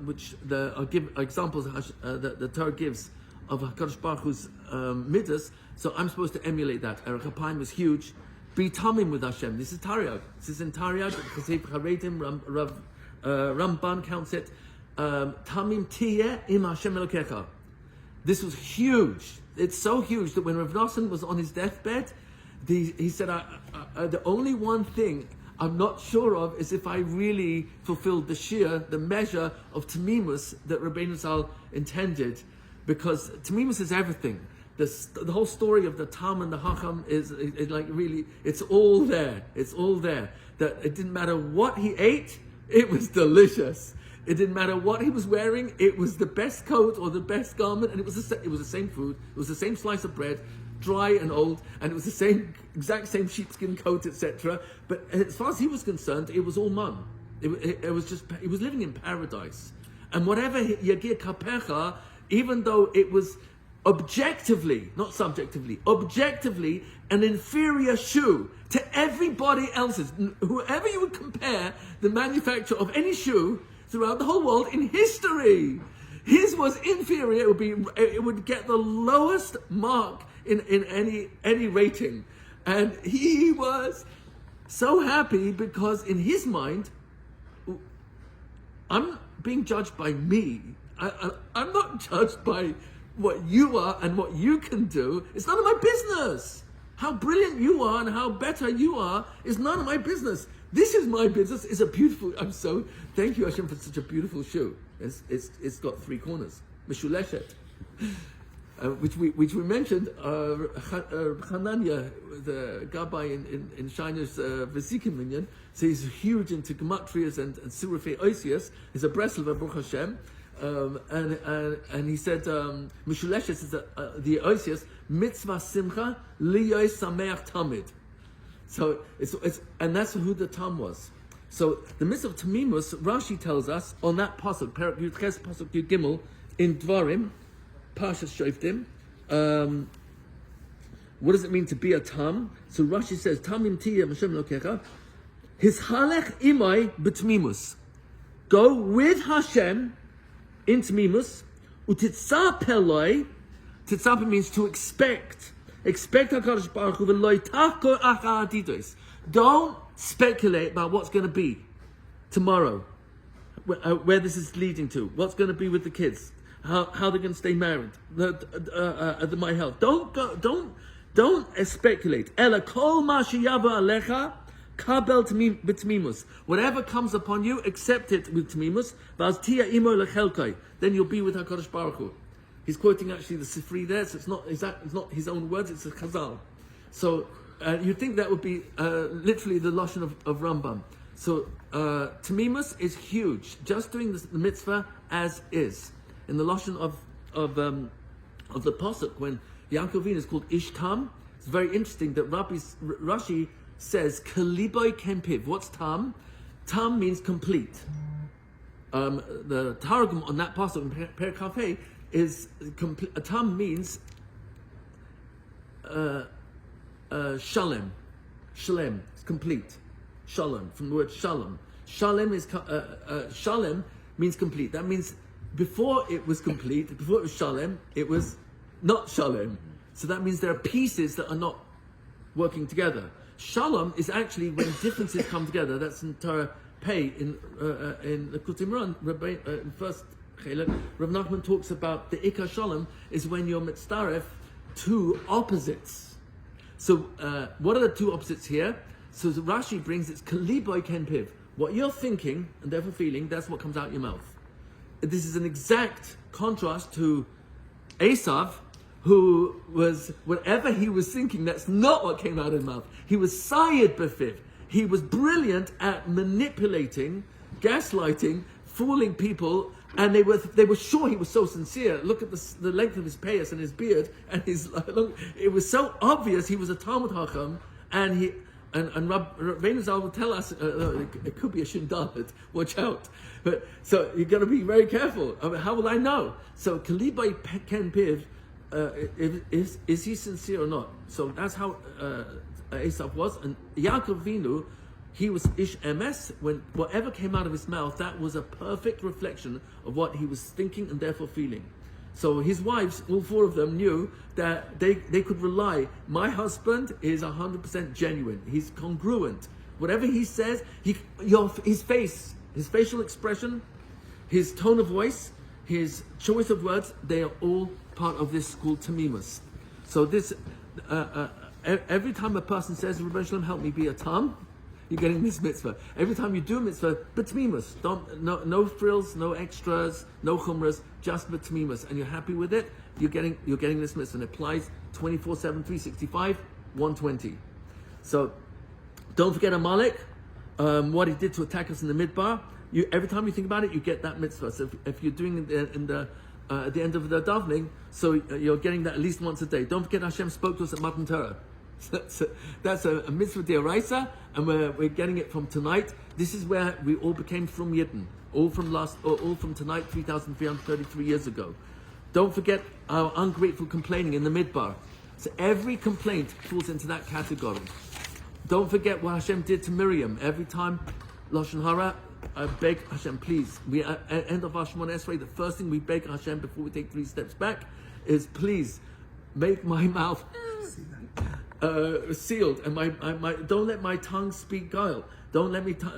Speaker 1: which are examples that the Torah gives of HaKadosh Baruch Hu's mitzvahs. So I'm supposed to emulate that. Erech Apayim was huge. Be tamim with Hashem. This is Tariag. This is in Tariag. Chesed Charedim, Ramban counts it. Tamim tiyeh im Hashem Elokecha. This was huge. It's so huge that when Rav Nosson was on his deathbed, he said, the only one thing I'm not sure of is if I really fulfilled the shiur, the measure of tamimus that Rabbeinu Zal intended, because tamimus is everything. The whole story of the Tam and the Hacham is like really, it's all there. It's all there. That it didn't matter what he ate, it was delicious. It didn't matter what he was wearing, it was the best coat or the best garment, and it was the same food, it was the same slice of bread, dry and old, and it was the exact same sheepskin coat, etc. But as far as he was concerned, it was all man. It was just, he was living in paradise. And whatever Yagir Kapecha, even though it was objectively, not subjectively, objectively an inferior shoe to everybody else's, whoever you would compare the manufacture of any shoe throughout the whole world in history, his was inferior. It would get the lowest mark in any rating, and he was so happy because in his mind, I'm being judged by me. I'm not judged by what you are and what you can do. It's none of my business. How brilliant you are and how better you are is none of my business. This is my business. It's a beautiful. Thank you, Hashem, for such a beautiful shoe. It's got 3 corners. Mishuleshet, which we mentioned. Hananya, the Gabbai in Shiner's Vesikim Minyan, so he's huge into gematrias and surafei oisius. He's a Breslover, Baruch Hashem. And he said, Mishuleshet is the oisius mitzvah simcha liyoy sameach tamid. So and that's who the Tam was. So the mitzvah of Tamimus, Rashi tells us on that pasuk, Perek Yud Ches pasuk Yud Gimel in Dvarim, Parshas Shoftim. What does it mean to be a Tam? So Rashi says, Tamim tiyeh Hashem Elokecha, his halech imay b'tmimus. Go with Hashem in Tamimus. Utitzah peloi. Titzah means to expect. Expect HaKadosh Baruch Hu v'lo yitachkor achar atidos. Don't speculate about what's going to be tomorrow, where this is leading to, what's going to be with the kids, how they're going to stay married, my health. Don't speculate. Ela kol ma sheyava alecha kabel b'tmimus. Whatever comes upon you, accept it with tmimus. V'az tia imo lechelkai. Then you'll be with HaKadosh Baruch Hu. He's quoting actually the Sifri there, so it's not his own words, it's a Chazal. So you'd think that would be literally the Lashon of Rambam. So Tamimus is huge, just doing the mitzvah as is. In the Lashon of the Pasuk, when Yaakov Avinu is called Ishtam, it's very interesting that Rashi says, Kaliboy Kempiv. What's Tam? Tam means complete. The Targum on that Pasuk in Per Kafeh is complete. Tam means shalem. Shalem, it's complete. Shalom, from the word shalom. Shalem means complete. That means before it was complete, before it was Shalem, it was not Shalem. So that means there are pieces that are not working together. Shalom is actually when differences come together. That's in Torah Pei in the Kutimran, in first Chelek. Rav Nachman talks about the Ikar Shalom is when you're mitzaref two opposites. So what are the two opposites here? So Rashi brings it's kaliboy ken piv. What you're thinking and therefore feeling, that's what comes out your mouth. This is an exact contrast to Esav, who was, whatever he was thinking, that's not what came out of his mouth. He was Sayed Befiv. He was brilliant at manipulating, gaslighting, fooling people, and they were sure he was so sincere. Look at the length of his payas and his beard, and it was so obvious he was a Talmud Chacham, and Rabbeinu Zal will tell us it could be a Shindalet. Watch out! But so you're going to be very careful. I mean, how will I know? So Kalibay Ken Piv, is he sincere or not? So that's how Esav was, and Yaakov Vinu, he was ish emes. When whatever came out of his mouth, that was a perfect reflection of what he was thinking and therefore feeling. So his wives, all four of them, knew that they could rely. My husband is 100% genuine. He's congruent. Whatever he says, his face, his facial expression, his tone of voice, his choice of words, they are all part of this called tamimus. So this, every time a person says, Rebbe Shalom, help me be a tam, you're getting this mitzvah. Every time you do a mitzvah, betmimus. No frills, no extras, no chumras, just betmimus. And you're happy with it, you're getting this mitzvah. And it applies 24/7, 365, 120. So don't forget Amalek, what he did to attack us in the midbar. Every time you think about it, you get that mitzvah. So if you're doing it at the end of the davening, so you're getting that at least once a day. Don't forget Hashem spoke to us at Matan Torah. That's a mitzvah d'oraisa, and we're getting it from tonight. This is where we all became from Yidden, all from tonight, 3,333 years ago. Don't forget our ungrateful complaining in the midbar. So every complaint falls into that category. Don't forget what Hashem did to Miriam. Every time Lashon Hara, I beg Hashem, please. We at end of our Shemona Esrei, the first thing we beg Hashem before we take 3 steps back is, please make my mouth sealed, and my don't let my tongue speak guile. Don't let me say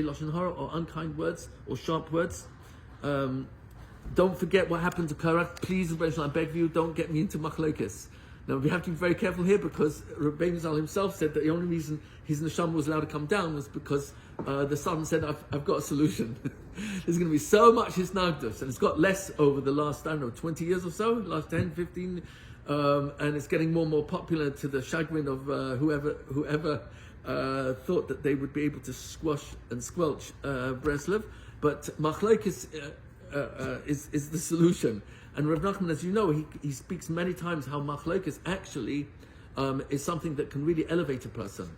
Speaker 1: lashon hara or unkind words or sharp words. Don't forget what happened to Korach. Please, I beg you, don't get me into machlokes. Now we have to be very careful here, because Rabbeinu Zal himself said that the only reason his neshama was allowed to come down was because the son said, "I've got a solution." There's going to be so much hisnagdus, and it's got less over the last 20 years or so, last 10, 15. And it's getting more and more popular, to the chagrin of whoever thought that they would be able to squash and squelch Breslev. But machlokes is the solution. And Rav Nachman, as you know, he speaks many times how machlokes actually is something that can really elevate a person.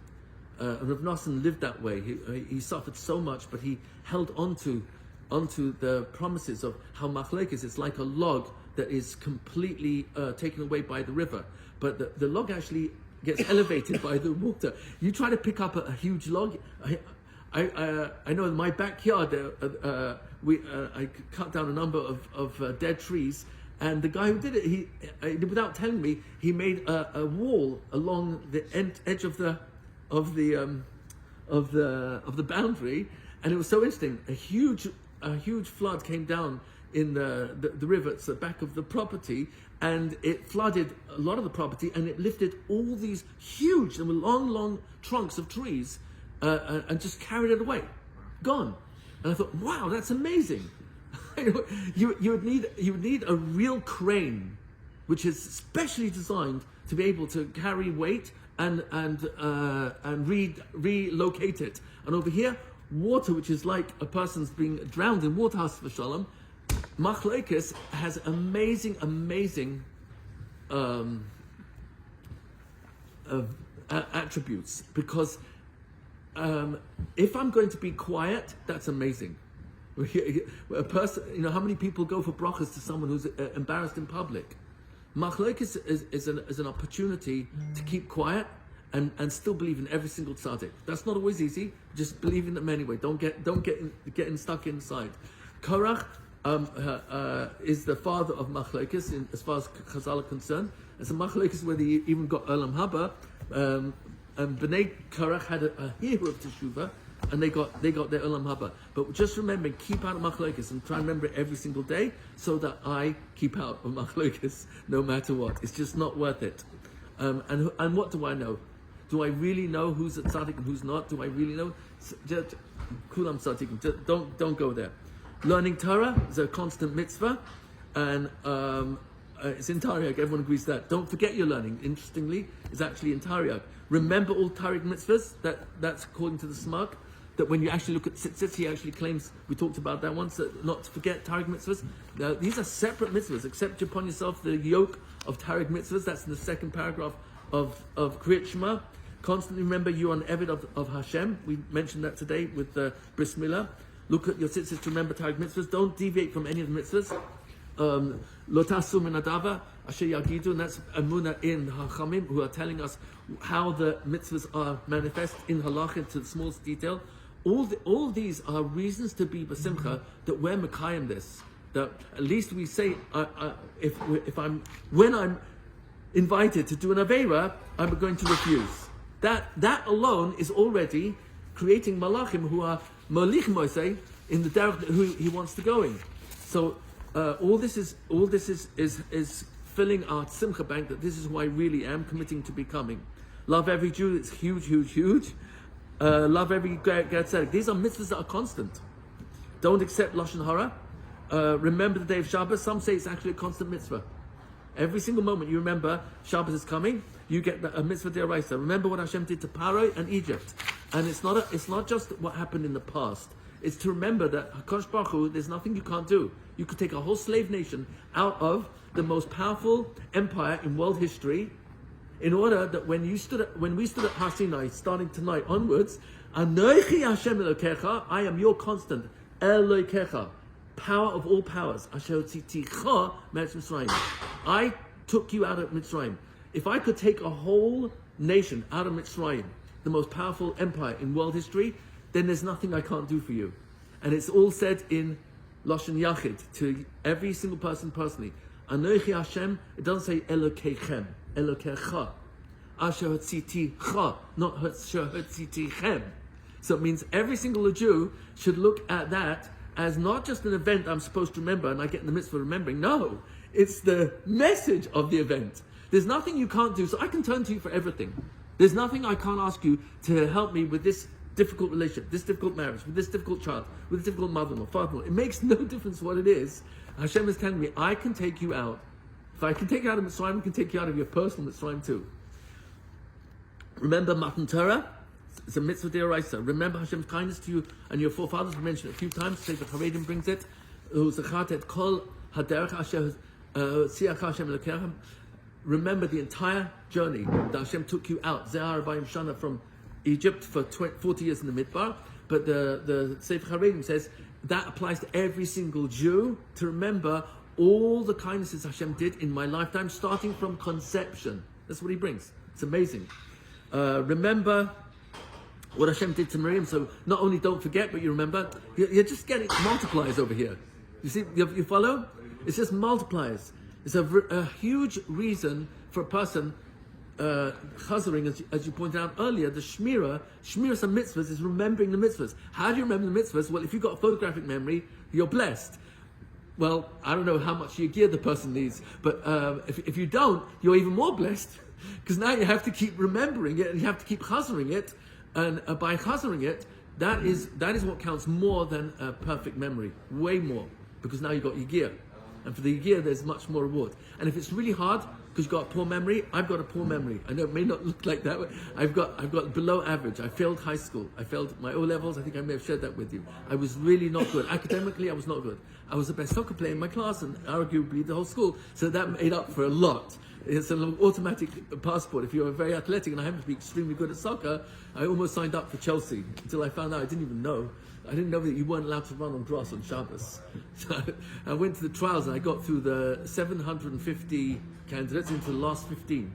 Speaker 1: Rav Nachman lived that way. He suffered so much, but he held onto the promises of how machlokes is like a log that is completely taken away by the river, but the log actually gets elevated by the water. You try to pick up a huge log. I know in my backyard I cut down a number of dead trees, and the guy who did it, he without telling me, he made a wall along the edge of the boundary, and it was so interesting. A huge flood came down in the river at the back of the property, and it flooded a lot of the property, and it lifted all these huge, there were long trunks of trees, and just carried it away, gone. And I thought, wow, that's amazing. you would need a real crane, which is specially designed to be able to carry weight and relocate it. And over here, water, which is like a person's being drowned in water, has for shalom. Machlokes has amazing attributes, because if I'm going to be quiet, that's amazing. A person, how many people go for brachas to someone who's embarrassed in public? Machlokes is an opportunity to keep quiet and still believe in every single tzaddik. That's not always easy. Just believe in them anyway. Don't get stuck inside. Korach is the father of machlokes as far as Chazal are concerned. It's a machlokes where they even got Olam Haba. And Bnei Korach had a hero of Teshuvah, and they got their Olam Haba. But just remember, keep out of machlokes and try and remember it every single day, so that I keep out of machlokes no matter what. It's just not worth it. And what do I know? Do I really know who's a tzaddik and who's not? Do I really know? Just kulam tzaddikim. Don't go there. Learning Torah is a constant mitzvah, and it's in Tariq. Everyone agrees that. Don't forget your learning. Interestingly, is actually in Tariq. Remember all Tariq mitzvahs. That's according to the Smug. That when you actually look at tzitzit, he actually claims, we talked about that once, that not to forget Tariq mitzvahs. Now, these are separate mitzvahs. Accept upon yourself the yoke of Tariq mitzvahs. That's in the second paragraph of Kriyat Shema. Constantly remember you are an Eved of Hashem. We mentioned that today with the Bris Milah. Look at your tzitzit to remember Tariq mitzvahs. Don't deviate from any of the mitzvahs. Lotasu min adava asher yagidu, and that's Amunah in Hachamim, who are telling us how the mitzvahs are manifest in halakha to the smallest detail. All these are reasons to be basimcha that we're mekayim this. That at least we say, when I'm invited to do an aveira, I'm going to refuse. That alone is already creating malachim who are molich moisei in the derech who he wants to go in. So all this is filling our simcha bank, that this is who I really am, committing to becoming. Love every Jew. It's huge, huge, huge. Love every Gad Tzedek. These are mitzvahs that are constant. Don't accept lashon hara. Remember the day of Shabbos. Some say it's actually a constant mitzvah. Every single moment you remember Shabbos is coming, you get a mitzvah d'oraisa. Remember what Hashem did to Paro and Egypt, and it's not just what happened in the past. It's to remember that HaKadosh Baruch Hu, there's nothing you can't do. You could take a whole slave nation out of the most powerful empire in world history, in order that when we stood at Har Sinai, starting tonight onwards, Anochi Hashem Elokecha, I am your constant, Elokecha, power of all powers. Asher hotziticha me'eretz Mitzrayim. I took you out of Mitzrayim. If I could take a whole nation out of Mitzrayim, the most powerful empire in world history, then there's nothing I can't do for you. And it's all said in Lashon Yachid to every single person personally. Anochi Hashem, it doesn't say Elokechem, Elokecha. Asher hotziticha, not Asher hotzitechem. So it means every single Jew should look at that as not just an event I'm supposed to remember and I get in the mitzvah of remembering. No, it's the message of the event. There's nothing you can't do, so I can turn to you for everything. There's nothing I can't ask you to help me with this difficult relationship, this difficult marriage, with this difficult child, with this difficult mother-in-law, father-in-law. It makes no difference what it is. Hashem is telling me, I can take you out. If I can take you out of Mitzrayim, I can take you out of your personal Mitzrayim too. Remember Matan Torah? It's a mitzvah d'oraisa. Remember Hashem's kindness to you and your forefathers. We mentioned it a few times. Sefer Haredim brings it. Remember the entire journey that Hashem took you out. Ze'ar Arbaim Shana from Egypt for 40 years in the Midbar. But the Sefer Haredim says that applies to every single Jew, to remember all the kindnesses Hashem did in my lifetime, starting from conception. That's what he brings. It's amazing. Remember what Hashem did to Miriam. So not only don't forget, but you remember. You're just getting multipliers over here. You see, you follow? It's just multipliers. It's a huge reason for a person chazering, as you pointed out earlier. The shmira some mitzvahs is remembering the mitzvahs. How do you remember the mitzvahs? Well, if you've got a photographic memory, you're blessed. Well, I don't know how much gear the person needs, but if you don't, you're even more blessed, because now you have to keep remembering it and you have to keep chazering it. And by chazering it, that is what counts more than a perfect memory, way more, because now you've got your gear, and for the gear there's much more reward. And if it's really hard because you've got a poor memory, I've got a poor memory. I know it may not look like that, but I've got below average. I failed high school. I failed my O levels. I think I may have shared that with you. I was really not good academically. I was not good. I was the best soccer player in my class, and arguably the whole school. So that made up for a lot. It's an automatic passport. If you're very athletic, and I happen to be extremely good at soccer, I almost signed up for Chelsea until I found out I didn't even know. I didn't know that you weren't allowed to run on grass on Shabbos. So I went to the trials and I got through the 750 candidates into the last 15.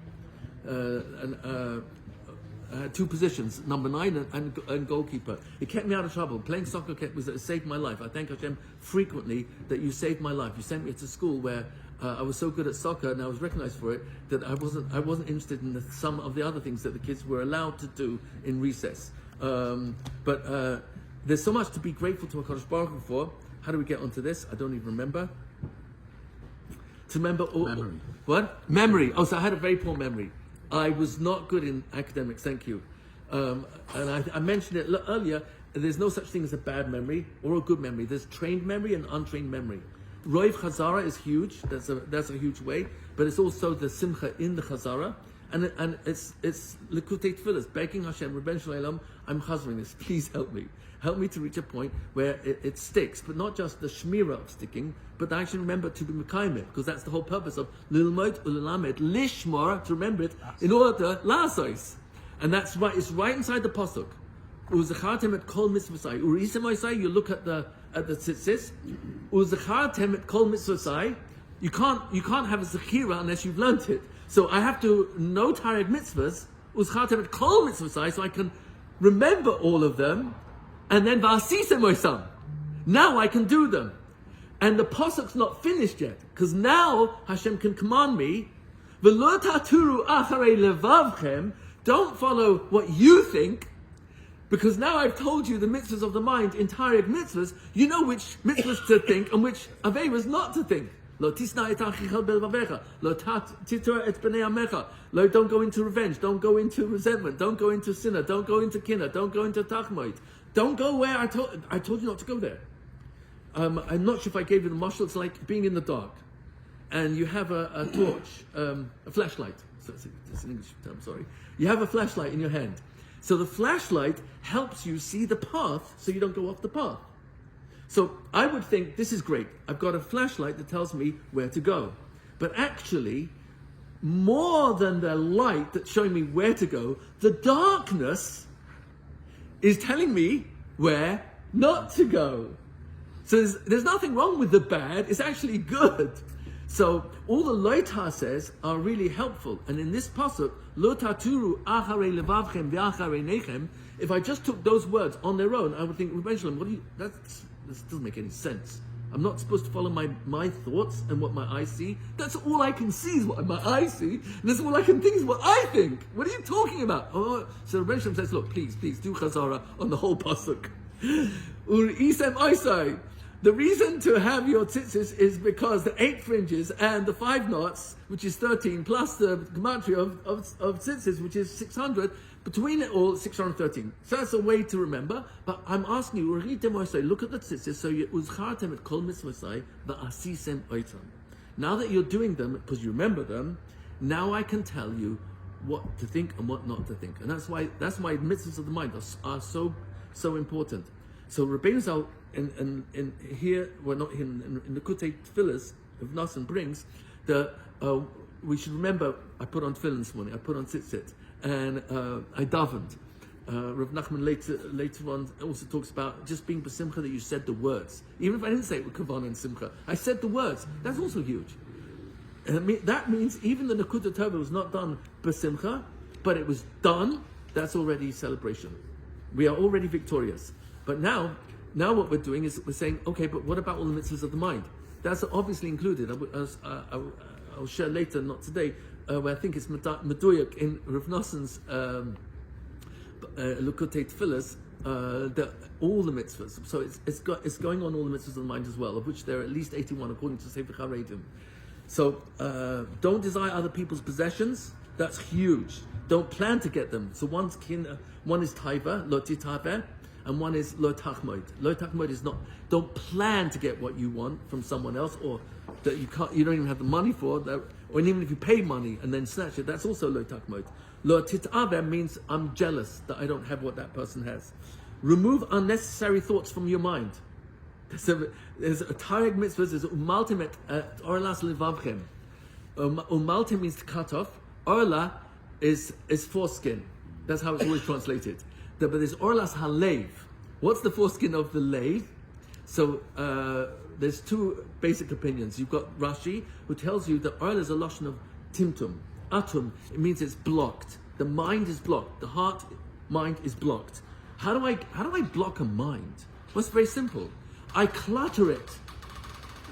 Speaker 1: two positions, number 9 and goalkeeper. It kept me out of trouble. Playing soccer saved my life. I thank Hashem frequently that you saved my life. You sent me to school where I was so good at soccer and I was recognized for it that I wasn't interested in some of the other things that the kids were allowed to do in recess. But there's so much to be grateful to HaKadosh Baruch Hu for. How do we get onto this? I don't even remember. To remember
Speaker 4: Memory.
Speaker 1: What? Memory. Oh, so I had a very poor memory. I was not good in academics, thank you. And I mentioned it earlier, there's no such thing as a bad memory or a good memory. There's trained memory and untrained memory. Roiv Chazara is huge, that's a huge way, but it's also the simcha in the Chazara, and it's Likutei Tfilas, begging Hashem, Rebbeinu Shalom, I'm chazering this, please help me. Help me to reach a point where it sticks, but not just the shmira of sticking, but I actually remember to be mekayim it, because that's the whole purpose of lilmod ulalamed, lishmor, to remember it, in order to la'asos. And that's right, it's right inside the pasuk. Uzachartem et kol mitzvosai. Urisimosai, you look at the tzitzis. Uzachartem et kol mitzvosai. You can't have a zechira unless you've learnt it. So I have to know Tarek mitzvahs. Uzachartem et kol mitzvosai, so I can remember all of them. And then va'asisemoisam. Now I can do them. And the pasuk's not finished yet, because now Hashem can command me, V'lo taturu acharei levavchem. Don't follow what you think, because now I've told you the mitzvahs of the mind, entire mitzvahs, you know which mitzvahs to think and which averas not to think. Lo tisna et achicha belvavecha. Lo titor et bnei amecha. Lo, don't go into revenge. Don't go into resentment. Don't go into sinner. Don't go into kinna. Don't go into tachmoit. Don't go where I told you not to go there. I'm not sure if I gave you the mashal. It's like being in the dark, and you have a torch, a flashlight. So it's an English term. Sorry. You have a flashlight in your hand. So the flashlight helps you see the path, so you don't go off the path. So I would think, this is great. I've got a flashlight that tells me where to go. But actually, more than the light that's showing me where to go, the darkness is telling me where not to go. So there's nothing wrong with the bad, it's actually good. So all the loita says are really helpful. And in this pasuk, lo taturu acharei levavchem v'acharei nechem, if I just took those words on their own, I would think, Rebbeinu Shalom, this doesn't make any sense. I'm not supposed to follow my thoughts and what my eyes see. That's all I can see is what my eyes see. And that's all I can think is what I think. What are you talking about? Oh, so Rebbeinu Shalom says, look, please do chazara on the whole pasuk. Ur isem oisai. The reason to have your tzitzis is because the 8 fringes and the 5 knots, which is 13, plus the gematria of tzitzis, which is 600, between it all, 613. So that's a way to remember. But I'm asking you, look at the tzitzis, so you uzchartem et kol mitzvosai va'asisem oitam. Now that you're doing them, because you remember them, now I can tell you what to think and what not to think. And that's why mitzvahs of the mind are so important. So Rabbeinu Zal, in here, well, not in the Likutei Tfilas of Nassan brings, we should remember, I put on tefillin this morning, I put on tzitzit, and I davened. Rav Nachman later on also talks about just being b'simcha, that you said the words. Even if I didn't say it with kavanah and simcha, I said the words. That's also huge. That means even the Nekuta Tova was not done b'simcha, but it was done. That's already celebration. We are already victorious. But now what we're doing is we're saying, okay, but what about all the mitzvahs of the mind? That's obviously included. I'll share later, not today, where I think it's meduyak in Rav Noson's Likutei Tfilas, all the mitzvahs. So it's going on all the mitzvahs of the mind as well, of which there are at least 81 according to Sefer Charedim. So don't desire other people's possessions. That's huge. Don't plan to get them. So one is taiva, lo titaveh, and one is lo tachmoid. Lo tachmoid is not, don't plan to get what you want from someone else, or that you don't even have the money for that, or even if you pay money and then snatch it, that's also lo tachmoid. Lo titaveh means I'm jealous that I don't have what that person has. Remove unnecessary thoughts from your mind. There's a tarek mitzvah, there's umaltim et orlas levavchem. Umaltim means to cut off. Orla is foreskin. That's how it's always translated. But there's orlas halev. What's the foreskin of the lave? So there's 2 basic opinions. You've got Rashi, who tells you that orla is a lashon of timtum. Atum, it means it's blocked. The mind is blocked. The heart, mind is blocked. How do I block a mind? Well, it's very simple. I clutter it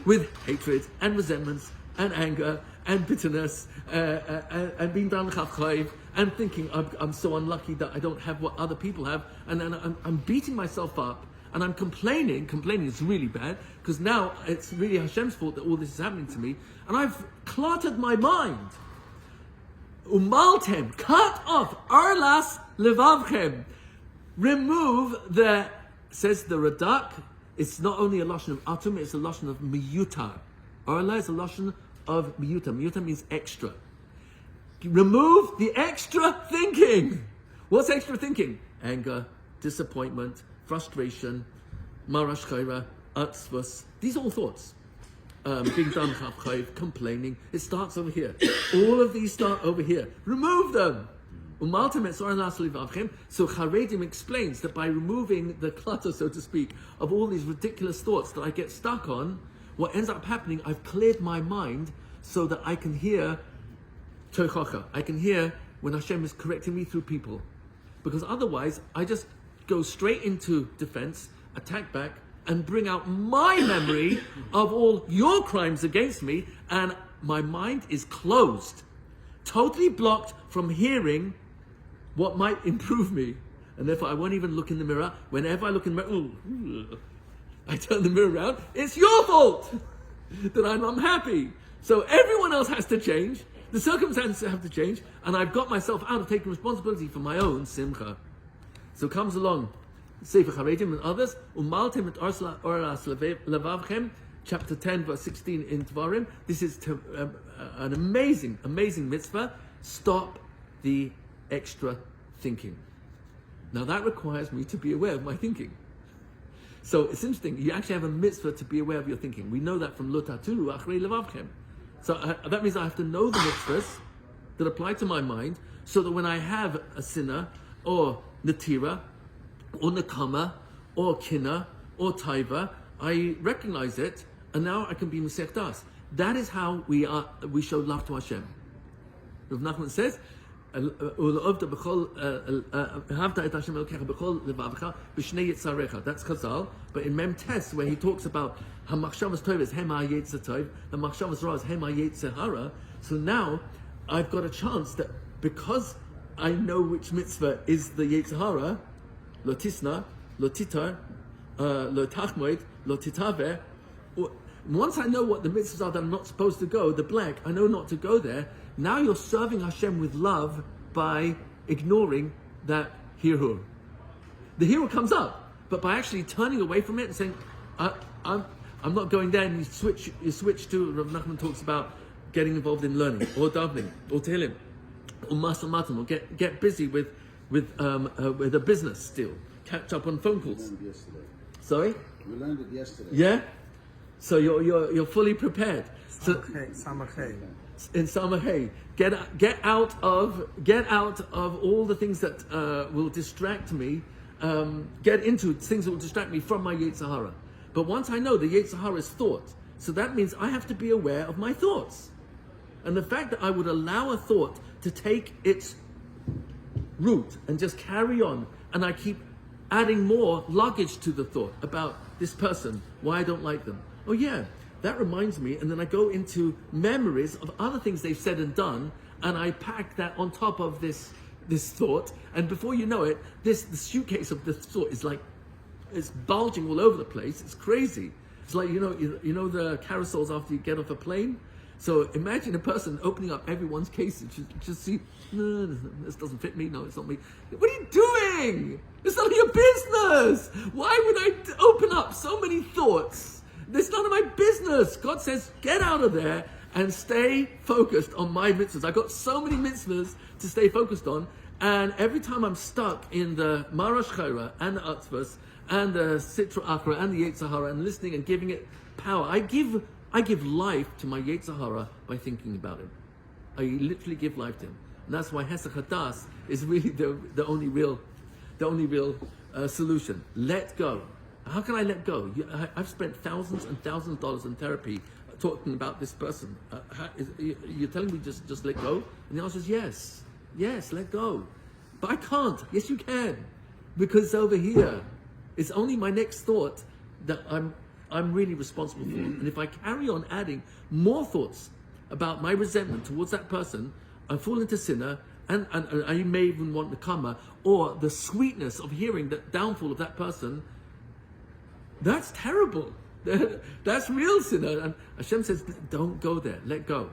Speaker 1: with hatred and resentments and anger and bitterness and being down the and thinking I'm so unlucky that I don't have what other people have, and then I'm beating myself up and I'm complaining. Complaining is really bad because now it's really Hashem's fault that all this is happening to me, and I've cluttered my mind. Umaltem, cut off, arlas levavchem. Remove the, says the Radak, it's not only a lashon of atum, it's a lashon of miyutar. Arla is a lashon of miyutar. Miyutar means extra. Remove the extra thinking. What's extra thinking? Anger, disappointment, frustration, marash chayra, atzvus. These are all thoughts. Being done chayv, complaining. It starts over here. All of these start over here. Remove them. So Charedim explains that by removing the clutter, so to speak, of all these ridiculous thoughts that I get stuck on, what ends up happening, I've cleared my mind so that I can hear Tochacha. I can hear when Hashem is correcting me through people. Because otherwise, I just go straight into defense, attack back, and bring out my memory of all your crimes against me, and my mind is closed, totally blocked from hearing what might improve me. And therefore I won't even look in the mirror. Whenever I look in the mirror, I turn the mirror around. It's your fault that I'm unhappy. So everyone else has to change. The circumstances have to change. And I've got myself out of taking responsibility for my own simcha. So comes along Sefer Charedim and others. Umaltem et oras levavchem, chapter 10, verse 16 in Dvarim. This is an amazing, amazing mitzvah. Stop the extra thinking. Now that requires me to be aware of my thinking. So it's interesting, you actually have a mitzvah to be aware of your thinking. We know that from Lo Taturu Achrei Levavchem. So that means I have to know the mitzvahs that apply to my mind, so that when I have a sinner, or natira, or nakama, or kina, or taiva, I recognize it, and now I can be Mesech Das. That is how we show love to Hashem. Rav Nachman says, that's Chazal, but in Mem Tes, where he talks about Hamachshavas Tovas Hema Yetzer Tov, the Machshavas Ras Hema Yetzer Hara. So now I've got a chance that because I know which mitzvah is the Yetzer Hara, Lo Tisna, Lo Titar, Lo Tachmoid, Lo Titaver. Once I know what the mitzvahs are that I'm not supposed to go, the black, I know not to go there. Now you're serving Hashem with love by ignoring that hirur. The hirur comes up, but by actually turning away from it and saying, I'm not going there, and you switch to, Rav Nachman talks about getting involved in learning, or davening, or tehillim, or masal matam, or get busy with a business still. Catch up on phone calls.
Speaker 3: We learned yesterday.
Speaker 1: Sorry?
Speaker 3: We learned it yesterday.
Speaker 1: Yeah? So you're fully prepared. So
Speaker 2: Samachay.
Speaker 1: in Samahei, get out of all the things that will distract me. Get into things that will distract me from my Yetzer Hara. But once I know the Yetzer Hara is thought, so that means I have to be aware of my thoughts. And the fact that I would allow a thought to take its route and just carry on, and I keep adding more luggage to the thought about this person, why I don't like them. Oh yeah, that reminds me, and then I go into memories of other things they've said and done, and I pack that on top of this thought, and before you know it, the suitcase of this thought is like, it's bulging all over the place. It's crazy. It's like, you know the carousels after you get off a plane? So imagine a person opening up everyone's cases, just see, no, this doesn't fit me, no, it's not me. What are you doing? It's none of your business. Why would I open up so many thoughts? It's none of my business. God says, get out of there and stay focused on my mitzvahs. I've got so many mitzvahs to stay focused on, and every time I'm stuck in the Marash Chaira and the Atzvas and the Sitra Achra and the Yetzer Hara and listening and giving it power, I give life to my Yetzer Hara by thinking about him. I literally give life to him, and that's why Hesach Hadas is really the only real solution. Let go. How can I let go? I've spent thousands and thousands of dollars in therapy talking about this person. You're telling me just let go? And the answer is yes. Yes, let go. But I can't. Yes, you can. Because over here, it's only my next thought that I'm really responsible for. And if I carry on adding more thoughts about my resentment towards that person, I fall into sinner, and I may even want the karma, or the sweetness of hearing the downfall of that person. That's terrible. That's real sinner. And Hashem says, don't go there. Let go.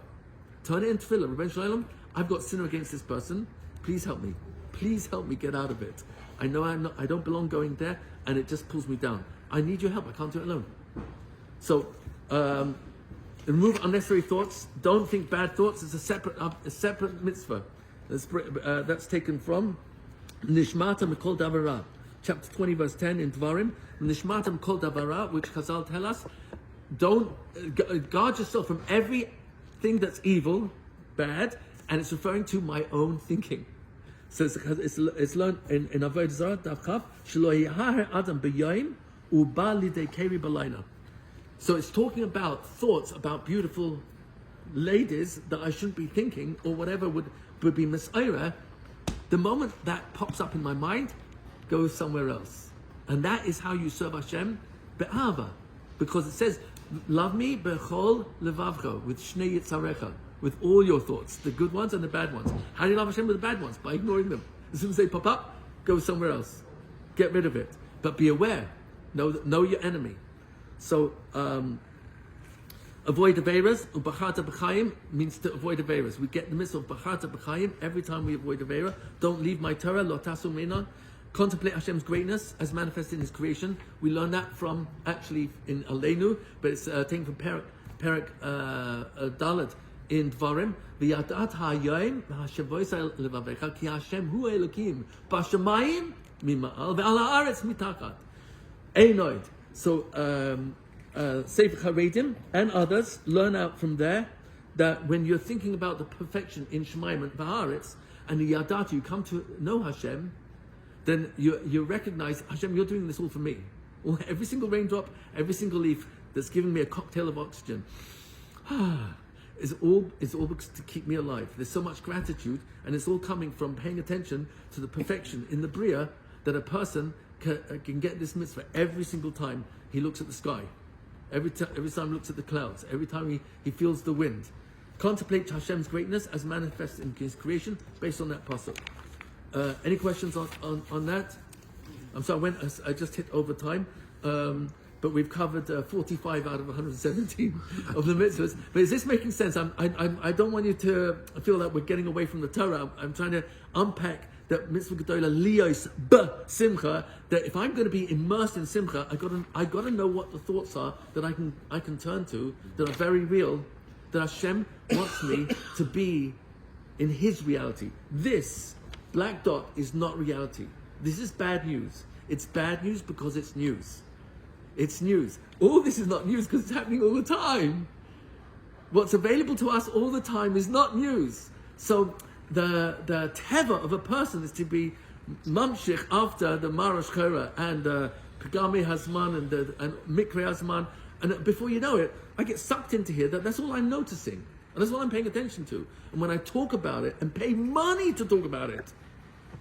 Speaker 1: Turn it into tefillah. Rebbeinu Shalom, I've got sinner against this person. Please help me. Please help me get out of it. I know I don't belong going there, and it just pulls me down. I need your help. I can't do it alone. So, remove unnecessary thoughts. Don't think bad thoughts. It's a separate mitzvah. That's taken from Nishmata Mikol Davara, chapter 20, verse 10 in Dvarim. Nishmata Mikol Davara, which Chazal tell us, don't guard yourself from everything that's evil, bad, and it's referring to my own thinking. So it's learned in Avodah Zarah, Daf Chaf, Shelo yihaher Adam b'yayim uba lidei keri b'layla. So it's talking about thoughts about beautiful ladies that I shouldn't be thinking, or whatever would be mis'ira. The moment that pops up in my mind, goes somewhere else. And that is how you serve Hashem, be'ava. Because it says, love me bechol levavcha, with shnei yitzarecha, with all your thoughts, the good ones and the bad ones. How do you love Hashem with the bad ones? By ignoring them. As soon as they pop up, go somewhere else. Get rid of it. But be aware. Know your enemy. So, avoid Averas. Ubacharta b'chayim means to avoid Averas. We get the mitzvah of Bacharta b'chayim every time we avoid Avera. Don't leave my Torah. Lo tasu mina. Contemplate Hashem's greatness as manifested in His creation. We learn that from, actually, in Aleinu, but it's taken from Perek Dalet in Dvarim. V'yadat ha'yayim ha'shevoisai levavecha ki Hashem hu Elokim b'shamayim mima'al ve'al ha'aretz mitachat. Einoid. So, Sefer Charedim and others learn out from there that when you're thinking about the perfection in Shemayim and Ba'aretz, and the Yadat, you come to know Hashem, then you recognize, Hashem, you're doing this all for me. Every single raindrop, every single leaf that's giving me a cocktail of oxygen, is all to keep me alive. There's so much gratitude, and it's all coming from paying attention to the perfection in the Bria, that a person can get this mitzvah every single time he looks at the sky, every time he looks at the clouds, every time he feels the wind. Contemplate Hashem's greatness as manifest in His creation, based on that pasuk. Any questions on that? I'm sorry, I just hit over time, but we've covered 45 out of 117 of the mitzvahs. But is this making sense? I don't want you to feel that we're getting away from the Torah. I'm trying to unpack that mitzvah gedola lios simcha. That if I'm going to be immersed in simcha, I got to know what the thoughts are that I can turn to, that are very real. That Hashem wants me to be in His reality. This black dot is not reality. This is bad news. It's bad news because it's news. It's news. All this is not news because it's happening all the time. What's available to us all the time is not news. So the teva of a person is to be mamshich after the Marash Chora and Pagami Hazman and Mikre Hazman, and before you know it, I get sucked into here. That's all I'm noticing, and that's all I'm paying attention to. And when I talk about it and pay money to talk about it,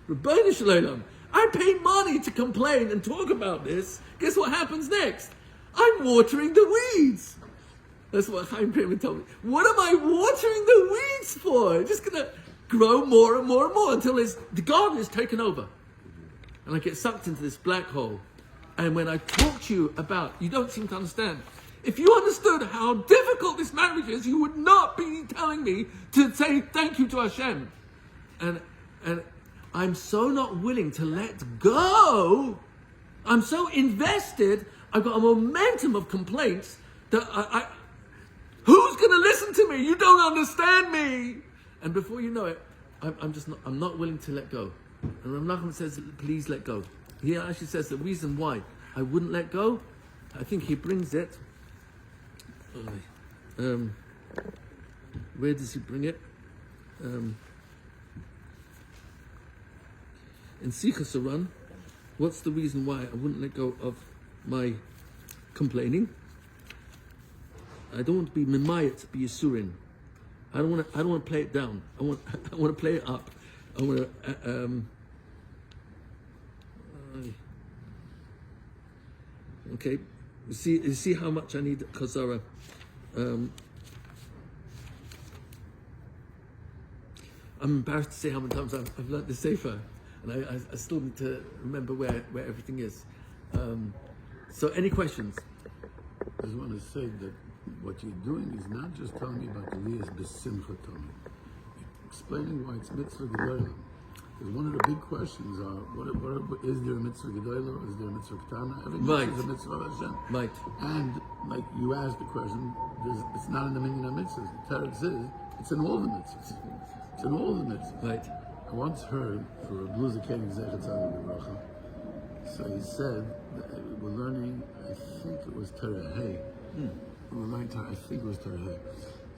Speaker 1: Rabbeinu Shalom, I pay money to complain and talk about this. Guess what happens next? I'm watering the weeds. That's what Chaim Kramer told me. What am I watering the weeds for? It's just going to grow more and more and more until the garden is taken over. And I get sucked into this black hole. And when I talk to you about, you don't seem to understand. If you understood how difficult this marriage is, you would not be telling me to say thank you to Hashem. And I'm so not willing to let go. I'm so invested. I've got a momentum of complaints that who's going to listen to me? You don't understand me. And before you know it, I'm not willing to let go. And Rav Nachman says, please let go. He actually says the reason why I wouldn't let go, I think he brings it. Where does he bring it? In Sichas Aran, what's the reason why I wouldn't let go of my complaining? I don't want to be mimayat, be yisurin. I don't want to play it down. I want to play it up. I want to. Okay, you see how much I need chazara. I'm embarrassed to say how many times I've learnt the sefer, and I still need to remember where everything is. So, any questions?
Speaker 4: I just want to say that what you're doing is not just telling me about the Liyas B'Simcha Tony. Explaining why it's mitzvah gedolah. Because one of the big questions are, what is there a mitzvah gedolah or is there a mitzvah ketana? Every mitzvah is a mitzvah of Hashem.
Speaker 1: Right.
Speaker 4: And like you asked the question, it's not in the minyan of mitzvahs. The Torah says it's in all the mitzvahs. It's in all the mitzvahs.
Speaker 1: Right.
Speaker 4: I once heard for a Blues King Zechat Tzaddik B'Bracha. So he said that we're learning. I think it was Torah Hey. We're learning Torah. I think it was Torah Hey.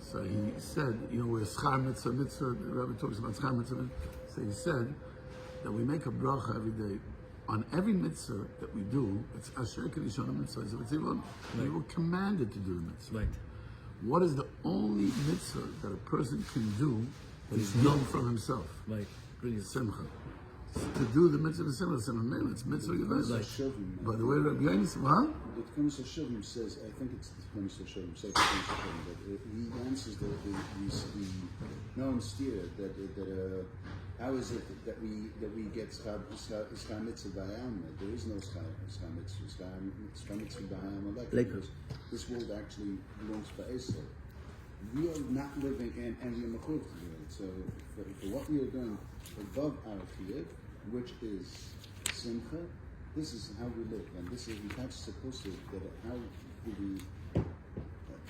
Speaker 4: So he said, where schar mitzvah, the Rabbi talks about schar mitzvah. So he said that we make a bracha every day. On every mitzvah that we do, it's asher kedishon mitzvah. So we were commanded to do the mitzvah.
Speaker 1: Right.
Speaker 4: What is the only mitzvah that a person can do that is known from himself?
Speaker 1: Right. Brilliant.
Speaker 4: Simcha. To do the mitzvah of simcha, it's mitzvah gedolah. By the way, Rabbi Rietti said, what?
Speaker 3: The Tkunis Hashavim says, I think it's the Tkunis Hashavim, but he answers the known steer that how is it that we get schar mitzvah b'ha'alma? There is no schar mitzvah. Schar mitzvah b'ha'alma. This world actually belongs to Esau. We are not living and we are mechuv to do it. So for what we are doing above our chiyuv, which is simcha, this is how we live, and this is that's supposed to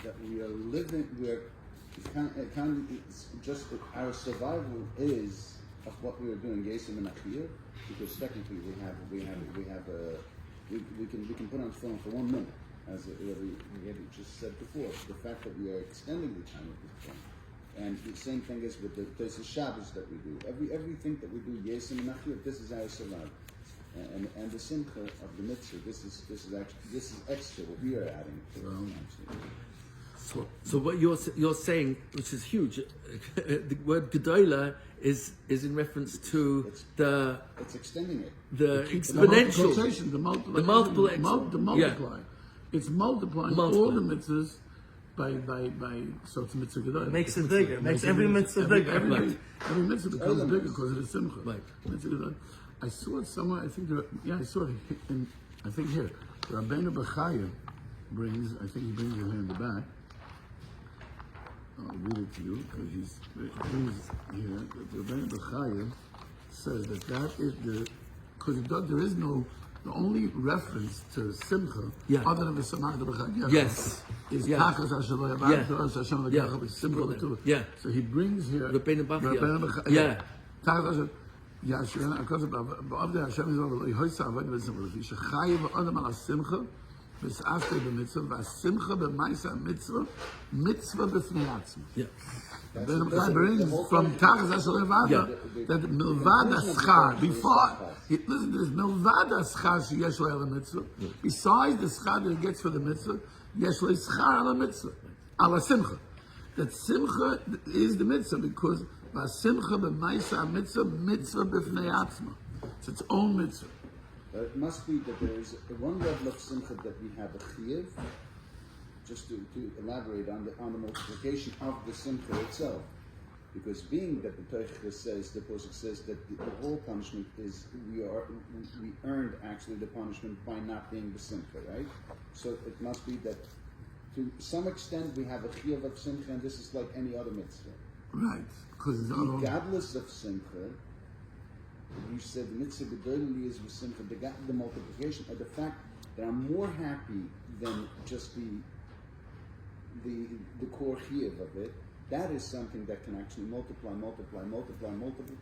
Speaker 3: that we are living. It's just that our survival is of what we are doing, yesim and achiyuv, because technically we can put on film for 1 minute, as we just said before. The fact that we are extending the time of this film. And the same thing is with there's a Shabbos that we do. Everything that we do, yesim and achiyuv, this is our survival. And the simcha of the mitzvah, this is extra what we are adding to it.
Speaker 1: So what you're saying, which is huge, the word gedolah is in reference to
Speaker 3: it's extending it.
Speaker 1: The exponential,
Speaker 4: the multiply.
Speaker 1: Yeah.
Speaker 4: It's multiplying all the mitzvahs by so it's mitzvah gedolah.
Speaker 2: Makes it bigger. Makes every mitzvah bigger.
Speaker 4: Every mitzvah becomes bigger because of the simcha.
Speaker 1: Right.
Speaker 4: Mitzvah gedolah. I saw it somewhere. I think I saw it in. I think here. Rabbeinu Bechaya brings. I think he brings it here in the back. I'll read it to you because he brings here. Rabbeinu Bechaya says that is because there is no. The only reference to simcha, other than the samach b'chag,
Speaker 1: yes,
Speaker 4: is tachas hashavah b'chag Hashem b'chag with simcha too.
Speaker 1: Yeah.
Speaker 4: So he brings here
Speaker 1: Rabbeinu Bechaya.
Speaker 4: Yeah. Tachas Hashem b'avdei Hashem is over. Yehoysa avoid b'simcha. Shechayev adam al simcha v's'aftei b'mitzvah v'simcha b'maisa mitzvah b'fnei atzma.
Speaker 1: Yeah.
Speaker 4: Rabbeinu Bechaya brings from tachas hashavah that milvada schar before. Listen to this. Milvada schar sheyesh lo ala mitzvah. Besides the schar that he gets for the mitzvah, yesh lo schar ala mitzvah, ala simcha. That simcha is the mitzvah because simcha b'maisa mitzvah b'fnei atzma. It's its own mitzvah.
Speaker 3: But it must be that there is one level of simcha that we have a chiyuv. Just to elaborate on the multiplication of the simcha itself. Because being that the Torah says, the Pasuk says that the whole punishment is we earned actually the punishment by not being the simcha, right? So it must be that to some extent we have a chiyuv of simcha, and this is like any other mitzvah.
Speaker 4: Right, because
Speaker 3: regardless of simcha, you said the mitzvah gedolah is with simcha. The multiplication, or the fact that I'm more happy than just the core chiyuv of it. That is something that can actually multiply multiple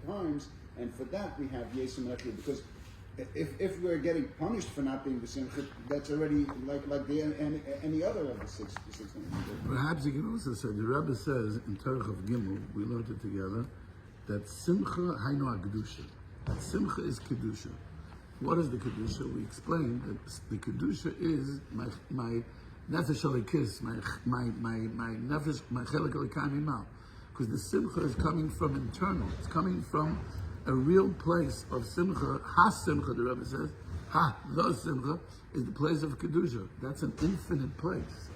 Speaker 3: times, and for that we have yesim and achiyuv. Because if we're getting punished for not being the simcha, that's already like any other of the six.
Speaker 4: Perhaps you can also say the Rebbe says in Torah of Gimel, we learned it together, that simcha hainu kedusha. That simcha is kedusha. What is the kedusha? We explained that the kedusha is my nefesh alikis, my nefesh, my chelik alikami mal. Because the simcha is coming from internal. It's coming from a real place of simcha, ha-simcha, the Rebbe says, the simcha, is the place of Kedusha. That's an infinite place.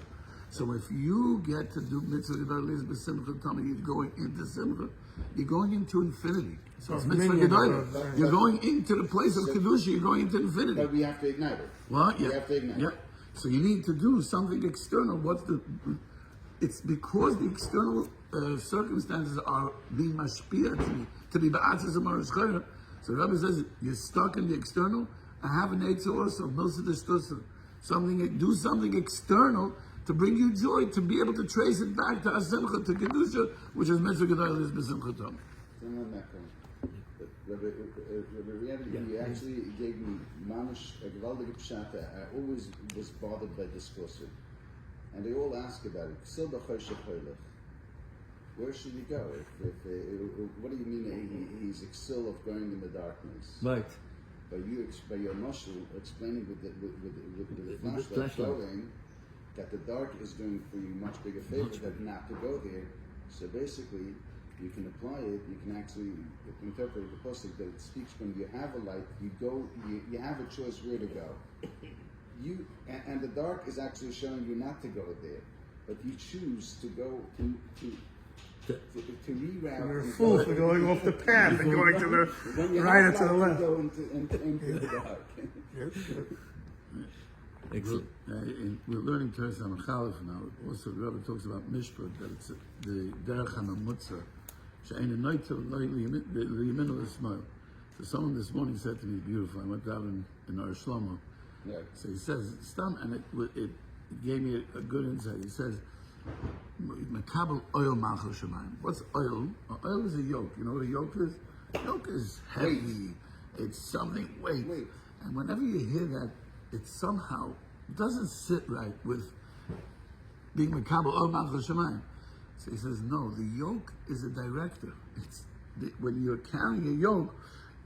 Speaker 4: So if you get to do mitzvah gedol b'simcha tamid, you're going into simcha, you're going into infinity. So it's mitzvah gedol. You're going into the place of Kedusha, you're going into infinity.
Speaker 3: But we have to ignite it.
Speaker 4: What?
Speaker 3: We have to ignite it.
Speaker 4: So you need to do something external. It's because the external circumstances are being mashpia to be ba'atzis amaris chayra. So Rabbi says you're stuck in the external. I have an eitzah also, milsa d'shtusa. Do something external to bring you joy, to be able to trace it back to Asimcha, to Kedusha, which is mitzvah gedol is b'simcha tam.
Speaker 3: Rabbi Rietti, he actually gave me mamish a gewaldige pshata. I always was bothered by this question. And they all ask about it. Where should he go? What do you mean he's exil of going in the darkness?
Speaker 1: Right.
Speaker 3: By your noshel explaining with the flashlight showing that the dark is doing for you much bigger favor than not to go there. So basically, you can apply it. You can actually interpret the pasuk that it speaks when you have a light. You go. You have a choice where to go. And the dark is actually showing you not to go there, but you choose to go to reroute.
Speaker 2: You're a fool for going off the path and going to the right or to the left.
Speaker 3: Go into the dark.
Speaker 1: Excellent.
Speaker 4: We're learning Torah Samachalif now. Also, the Rebbe talks about Mishpat, that it's the Derech HaMamutza. She'ein ha'noita li'yimenu l'smail. So someone this morning said to me, beautiful, I went down in our Shlomo.
Speaker 3: Yeah.
Speaker 4: So he says, Stam, and it gave me a good insight. He says, Makabel oil malchus shemayim. What's oil? Oil is a yoke. You know what a yoke is? Yoke is heavy. It's something weight. And whenever you hear that, it somehow doesn't sit right with being Makabel oil malchus shemayim. So he says, no, the yoke is a director. When you're carrying a yoke,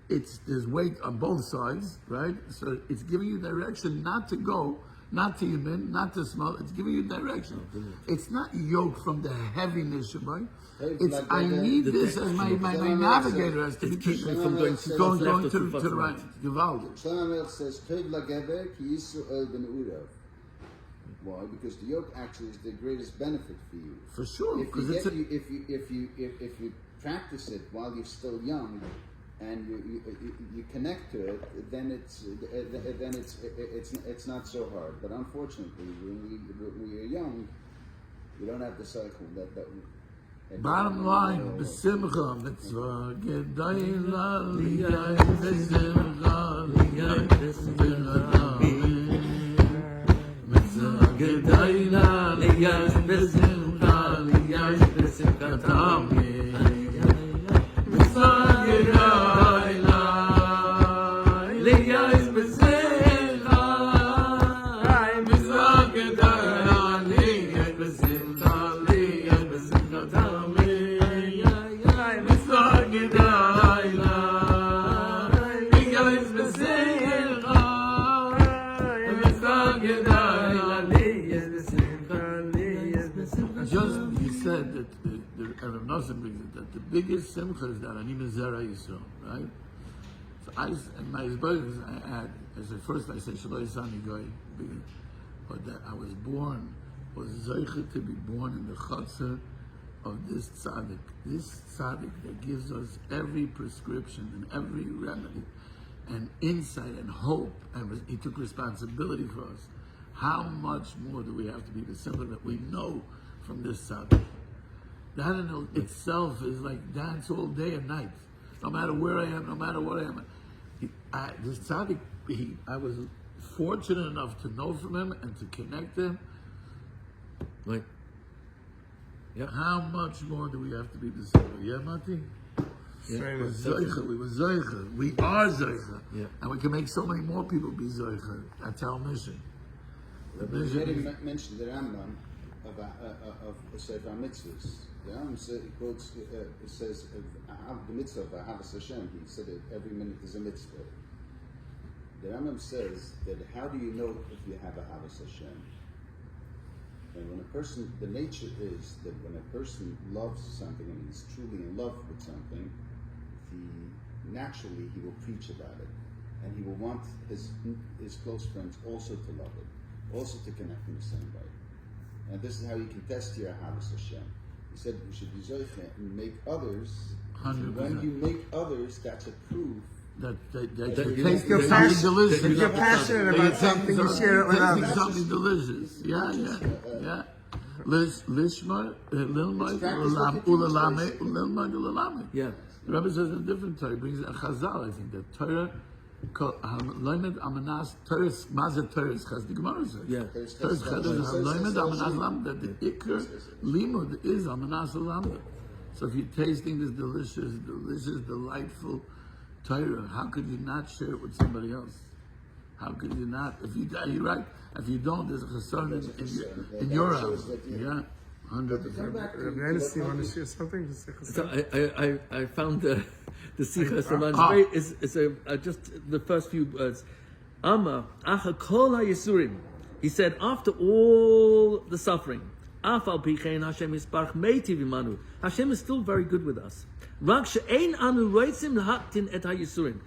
Speaker 4: there's weight on both sides, right? So it's giving you direction not to go, not to yamin, not to smell. It's giving you direction. It's not yoke from the heaviness, right? It's I need this as my navigator, as to be keeping me from going to the right. Gewaldig.
Speaker 3: Shlomo says, "Tov lagever ki Yisrael ben urav." Why? Because the yoke actually is the greatest benefit for you.
Speaker 4: For sure, because
Speaker 3: if you practice it while you're still young, and you connect to it, then it's not so hard. But unfortunately, when we are young, we don't have the cycle that
Speaker 4: bottom line, b'simcha mitzvah gedayla liyay b'simcha liyay b'simcha mitzvah gedayla liyay b'simcha liyay b'simcha mitzvah gedayla liyay b'simcha mitzvah gedayla liyay b'simcha liyay b'simcha just he said that the Rav Nosson brings it that the biggest simcha is that Ani Mizera Yisrael, right? So and my brothers I had as at first I said Shalom Yisani Goy, but that I was zeicha to be born in the chutzner of this tzaddik that gives us every prescription and every remedy and insight and hope, and he took responsibility for us. How much more do we have to be the simple that we know from this tzaddik? That in itself is like dance all day and night, no matter where I am, no matter what I am. This tzaddik, I was fortunate enough to know from him and to connect him. Like,
Speaker 1: yep.
Speaker 4: How much more do we have to be the simple? Yeah, Mati?
Speaker 1: Yeah.
Speaker 4: We were zeicha. We are zeicha.
Speaker 1: Yeah.
Speaker 4: And we can make so many more people be zeicha. That's our mission. The mission is,
Speaker 3: mentioned the Rambam of Sefer Mitzvahs. The Rambam says the mitzvah of Ahavas Hashem. He said that every minute is a mitzvah. The Rambam says that how do you know if you have Ahavas Hashem? And when a person, the nature is that when a person loves something and he's truly in love with something, naturally he will preach about it, and he will want his close friends also to love it, also to connect in the same way. And this is how you can test your Ahavas Hashem. He said you should be zoiche and make others.
Speaker 4: 100%.
Speaker 3: When you make others, that's a proof.
Speaker 4: That
Speaker 2: If
Speaker 4: taste
Speaker 2: you're,
Speaker 4: something delicious.
Speaker 2: if you're passionate about something, you share it with
Speaker 4: tasting
Speaker 2: others.
Speaker 4: something delicious. Yeah. Lishma, Lilmai, Ulalame, Lilmai, Ulalame.
Speaker 1: Yeah.
Speaker 4: The Rebbe says in a different Torah, he brings a Chazal, I think, that Torah, Loimed Amanas, Torah, Mazet Torah is Chaz, the Gemara says.
Speaker 1: Yeah.
Speaker 4: Torah is Chaz, Loimed Amanas Lam, that the Iker Limud is Amanas Lam. So if you're tasting this delicious, delightful Torah, how could you not share it with somebody else? How could you not? You're right. If you don't, there's a chesed in your house. Yeah, 100%.
Speaker 2: Rabbi Rietti, you want to share something?
Speaker 1: So I found the Sichas Raman. It's just the first few words. Ama acha kol hayisurim. He said, after all the suffering, afal pichein Hashem isparch meiti v'manu. Hashem is still very good with us. Rak she'ein anu roitzim lahaktin et hayisurim.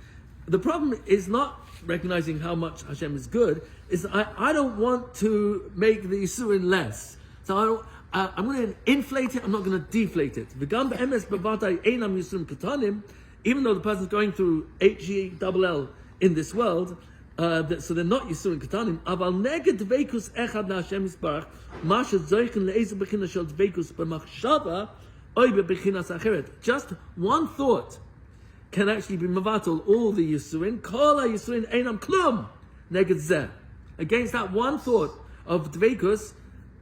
Speaker 1: The problem is not recognizing how much Hashem is good. Is I don't want to make the Yisurin less. So I'm going to inflate it. I'm not going to deflate it. V'gam be'emes b'vatay einam Yisurim katanim. Even though the person's going through HGLL in this world, so they're not Yisurin katanim. Aval neged dveikus echad LaHashem Yisbarach masha zoichen le'ezu b'china shel dveikus b'machshava oy b'chinas acheret. Just one thought can actually be mevatel all the Yisurin. Kol ha-Yisurin einam klum neged zeh. Against that one thought of dveikus,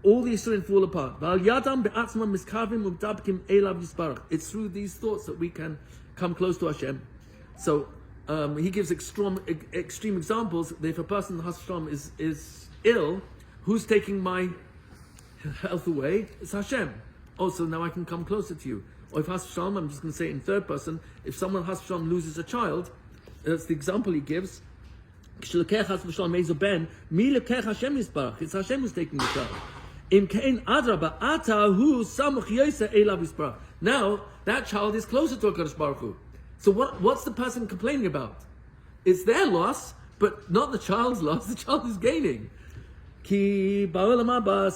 Speaker 1: all the Yisurin fall apart. V'al yadam be'atzmam miskavim u'mdabkim elav yisbarach. It's through these thoughts that we can come close to Hashem. So he gives extreme examples. That if a person Hashem is ill, who's taking my health away? It's Hashem. Also, now I can come closer to you. Or if Hashem, I'm just going to say it in third person, if someone Hashem loses a child, that's the example he gives. It's Hashem who's taking the child. Now that child is closer to HaKadosh Baruch Hu. So what's the person complaining about? It's their loss, but not the child's loss. The child is gaining. That's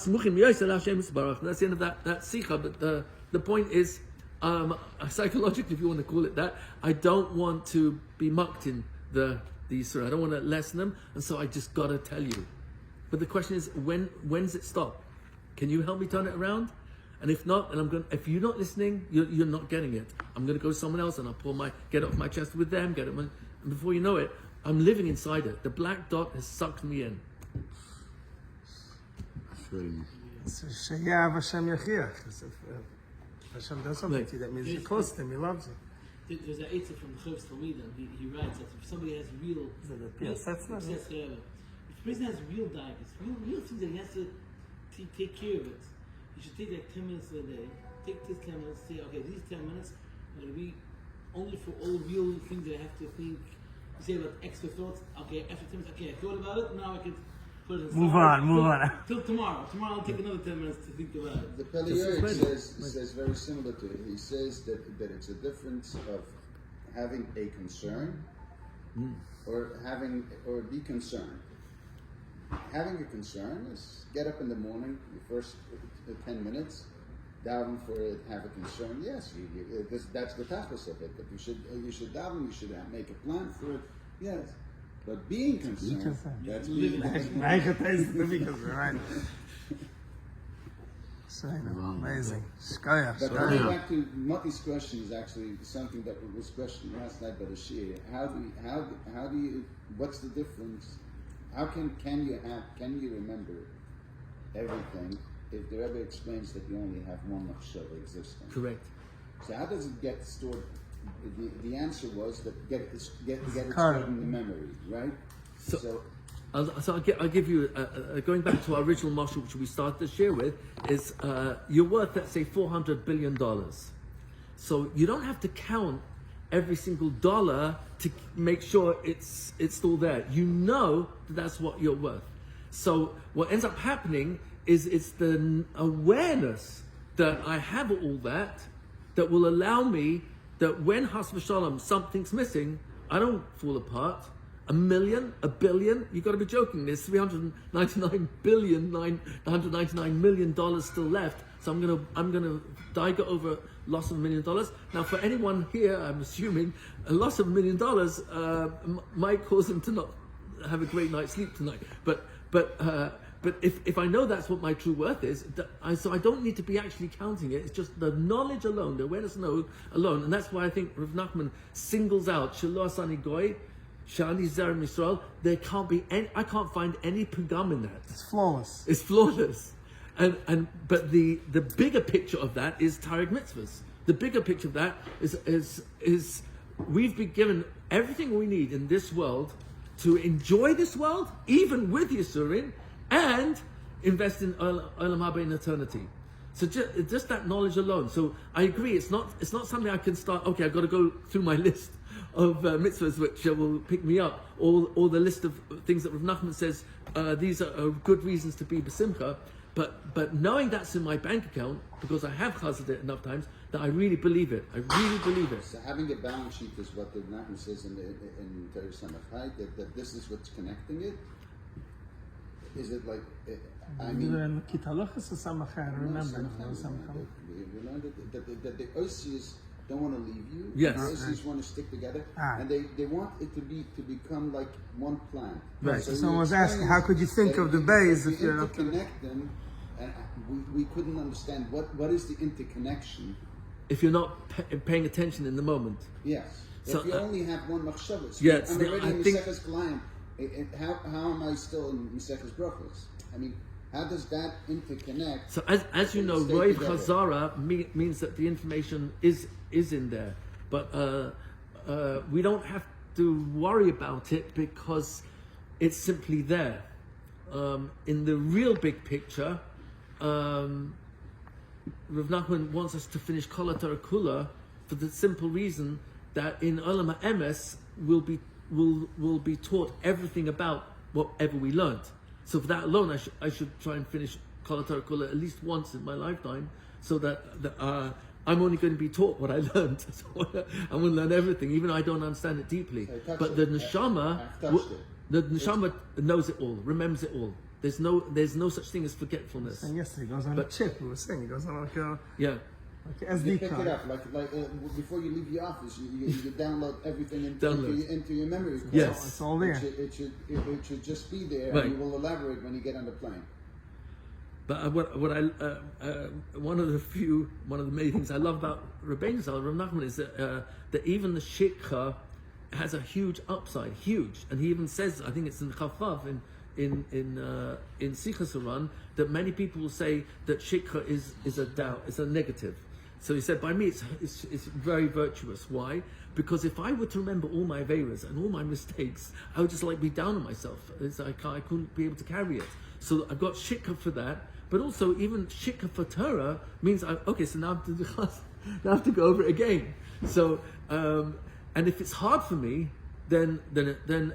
Speaker 1: the end of that sikha. But the point is, psychologically, if you want to call it that, I don't want to be mucked in the Yisra. I don't want to lessen them, and so I just got to tell you. But the question is, when does it stop? Can you help me turn it around? And if not, if you're not listening, you're not getting it. I'm going to go to someone else, and I'll get it off my chest with them, and before you know it, I'm living inside it. The black dot has sucked me in.
Speaker 2: Sheyav Hashem Yachiach. Hashem does something to you, that means you're close to him, he loves you.
Speaker 6: There's an Eitzah from the Chovs Talmid, and he writes that if somebody has real
Speaker 2: That's not
Speaker 6: if a person has real diabetes, real things that he has to take care of it, he should take like 10 minutes a day. Take this 10 minutes, say, okay, these 10 minutes are going to be only for all real things that I have to think. You say about extra thoughts, okay, after 10 minutes, okay, I thought about it, now I can put it in.
Speaker 2: Move on.
Speaker 6: Till tomorrow. Tomorrow I'll take another 10 minutes to think about it.
Speaker 3: The Pelearic says very similar to it. He says that it's a difference of having a concern or be concerned. Having a concern is get up in the morning, the first 10 minutes, daven for it, have a concern. Yes, that's the tachlis of it. But you should daven. You should make a plan for it. Yes, but being concerned, that's being
Speaker 2: right. So amazing.
Speaker 3: But going back to Mati's question is actually something that was questioned last night by the Shiur. How do you? What's the difference? How can you remember everything if the Rebbe explains that you only have one machshava existing?
Speaker 1: Correct.
Speaker 3: So how does it get stored? The answer was that get it stored in the memory, right? So
Speaker 1: I'll give you going back to our original mashal, which we started this year with, is you're worth, let's say, $400 billion. So you don't have to count every single dollar to make sure it's still there. You know that's what you're worth. So what ends up happening is it's the awareness that I have all that will allow me that when Has v'Shalom something's missing, I don't fall apart. $1 million, $1 billion, you've got to be joking. There's $999 million still left. So I'm gonna die over loss of $1 million. Now, for anyone here, I'm assuming a loss of $1 million might cause them to not have a great night's sleep tonight. But if I know that's what my true worth is, so I don't need to be actually counting it. It's just the knowledge alone, the awareness alone, and that's why I think Rav Nachman singles out Shelo Asani Goy, Shani Zerem Yisrael. There can't be any. I can't find any pagam in that.
Speaker 2: It's flawless.
Speaker 1: It's flawless. But the bigger picture of that is Tarek Mitzvahs. The bigger picture of that is we've been given everything we need in this world to enjoy this world, even with Yisurin, and invest in Olam Haba in eternity. So just that knowledge alone. So I agree, it's not something I can start. Okay, I've got to go through my list of mitzvahs which will pick me up, or the list of things that Rav Nachman says these are good reasons to be besimcha. But knowing that's in my bank account, because I have chazed it enough times, that I really believe it. I really believe it.
Speaker 3: So having a balance sheet is what the Nachman says in Torah Samach, right? That this is what's connecting it. Is it like? I mean,
Speaker 2: Remember.
Speaker 3: we learned that the Oisies don't want to leave you.
Speaker 1: Yes.
Speaker 3: The Oisies want to stick together, and they want it to become like one plan.
Speaker 2: Right.
Speaker 3: So
Speaker 2: Someone was
Speaker 3: you're
Speaker 2: asking,
Speaker 3: explaining
Speaker 2: how could you think
Speaker 3: that
Speaker 2: of the bays if you're not
Speaker 3: interconnect them? And we couldn't understand what is the interconnection.
Speaker 1: If you're not paying attention in the moment.
Speaker 3: Yes.
Speaker 1: So,
Speaker 3: if you only have one machshavah, so
Speaker 1: yes,
Speaker 3: I'm already
Speaker 1: I
Speaker 3: in
Speaker 1: think-
Speaker 3: Maseches Kalayim. How am I still in Maseches Brachos? I mean, how does that interconnect?
Speaker 1: So as you know,
Speaker 3: Stay
Speaker 1: Roiv
Speaker 3: together.
Speaker 1: Chazara means that the information is in there, but we don't have to worry about it because it's simply there. In the real big picture, Rav Nachman wants us to finish Kol HaTorah Kula for the simple reason that in Olam HaEmes we'll be taught everything about whatever we learned. So for that alone, I should try and finish Kol HaTorah Kula at least once in my lifetime, so that I'm only going to be taught what I learned. So I'm going to learn everything, even though I don't understand it deeply. But the neshama, knows it all, remembers it all. There's no such thing as forgetfulness.
Speaker 2: And yesterday he goes on a chip. We were saying he goes on like a
Speaker 1: Yeah.
Speaker 2: like
Speaker 3: You
Speaker 2: SD
Speaker 3: pick
Speaker 2: card.
Speaker 3: it up like before you leave the office. You download everything
Speaker 1: Download.
Speaker 3: into your memory.
Speaker 1: Yes.
Speaker 2: It's all there.
Speaker 3: It should just be there,
Speaker 1: Right.
Speaker 3: and you will elaborate when you get on the plane.
Speaker 1: But one of the many things I love about Rabbeinu Zal, Rav Nachman, is that even the shikha has a huge upside, huge, and he even says, I think it's in Chavav in Sichas Haran, that many people will say that shikha is a doubt, it's a negative. So he said, by me, it's very virtuous. Why? Because if I were to remember all my averas and all my mistakes, I would just be down on myself. I couldn't be able to carry it. So I've got shikha for that. But also, even shikha for Torah means, so now I have to go over it again. So, and if it's hard for me, then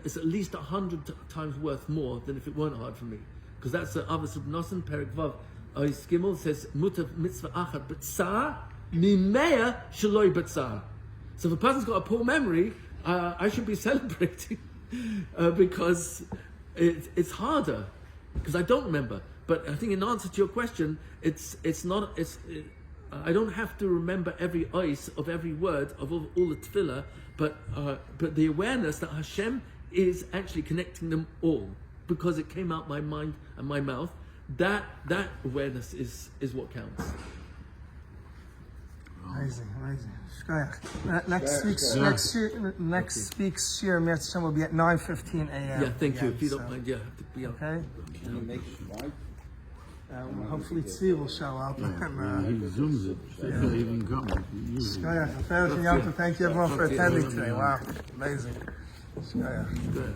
Speaker 1: it's at least 100 times worth more than if it weren't hard for me. Because that's the Avos Reb Nosson, Perek Vav, Ois Gimel says, Mutav mitzvah achat b'tzar, mimea shaloi b'tzar. So if a person's got a poor memory, I should be celebrating because it's harder, because I don't remember. But I think in answer to your question, I don't have to remember every ois of every word of all the tefillah, but the awareness that Hashem is actually connecting them all, because it came out my mind and my mouth. That awareness is what counts.
Speaker 2: Amazing. Shkoyach. Next week's Shiur Mitzvah will be at 9:15 a.m.
Speaker 1: Yeah, thank you.
Speaker 2: again,
Speaker 1: If you don't
Speaker 2: so-
Speaker 1: mind, have to be up.
Speaker 2: Okay.
Speaker 3: Can you make it wide?
Speaker 2: Hopefully Tzvi will show up.
Speaker 4: He zooms it. So if they even come.
Speaker 2: Shkoyach. Thank you everyone for attending today. Wow, amazing. Shkoyach.
Speaker 1: Good.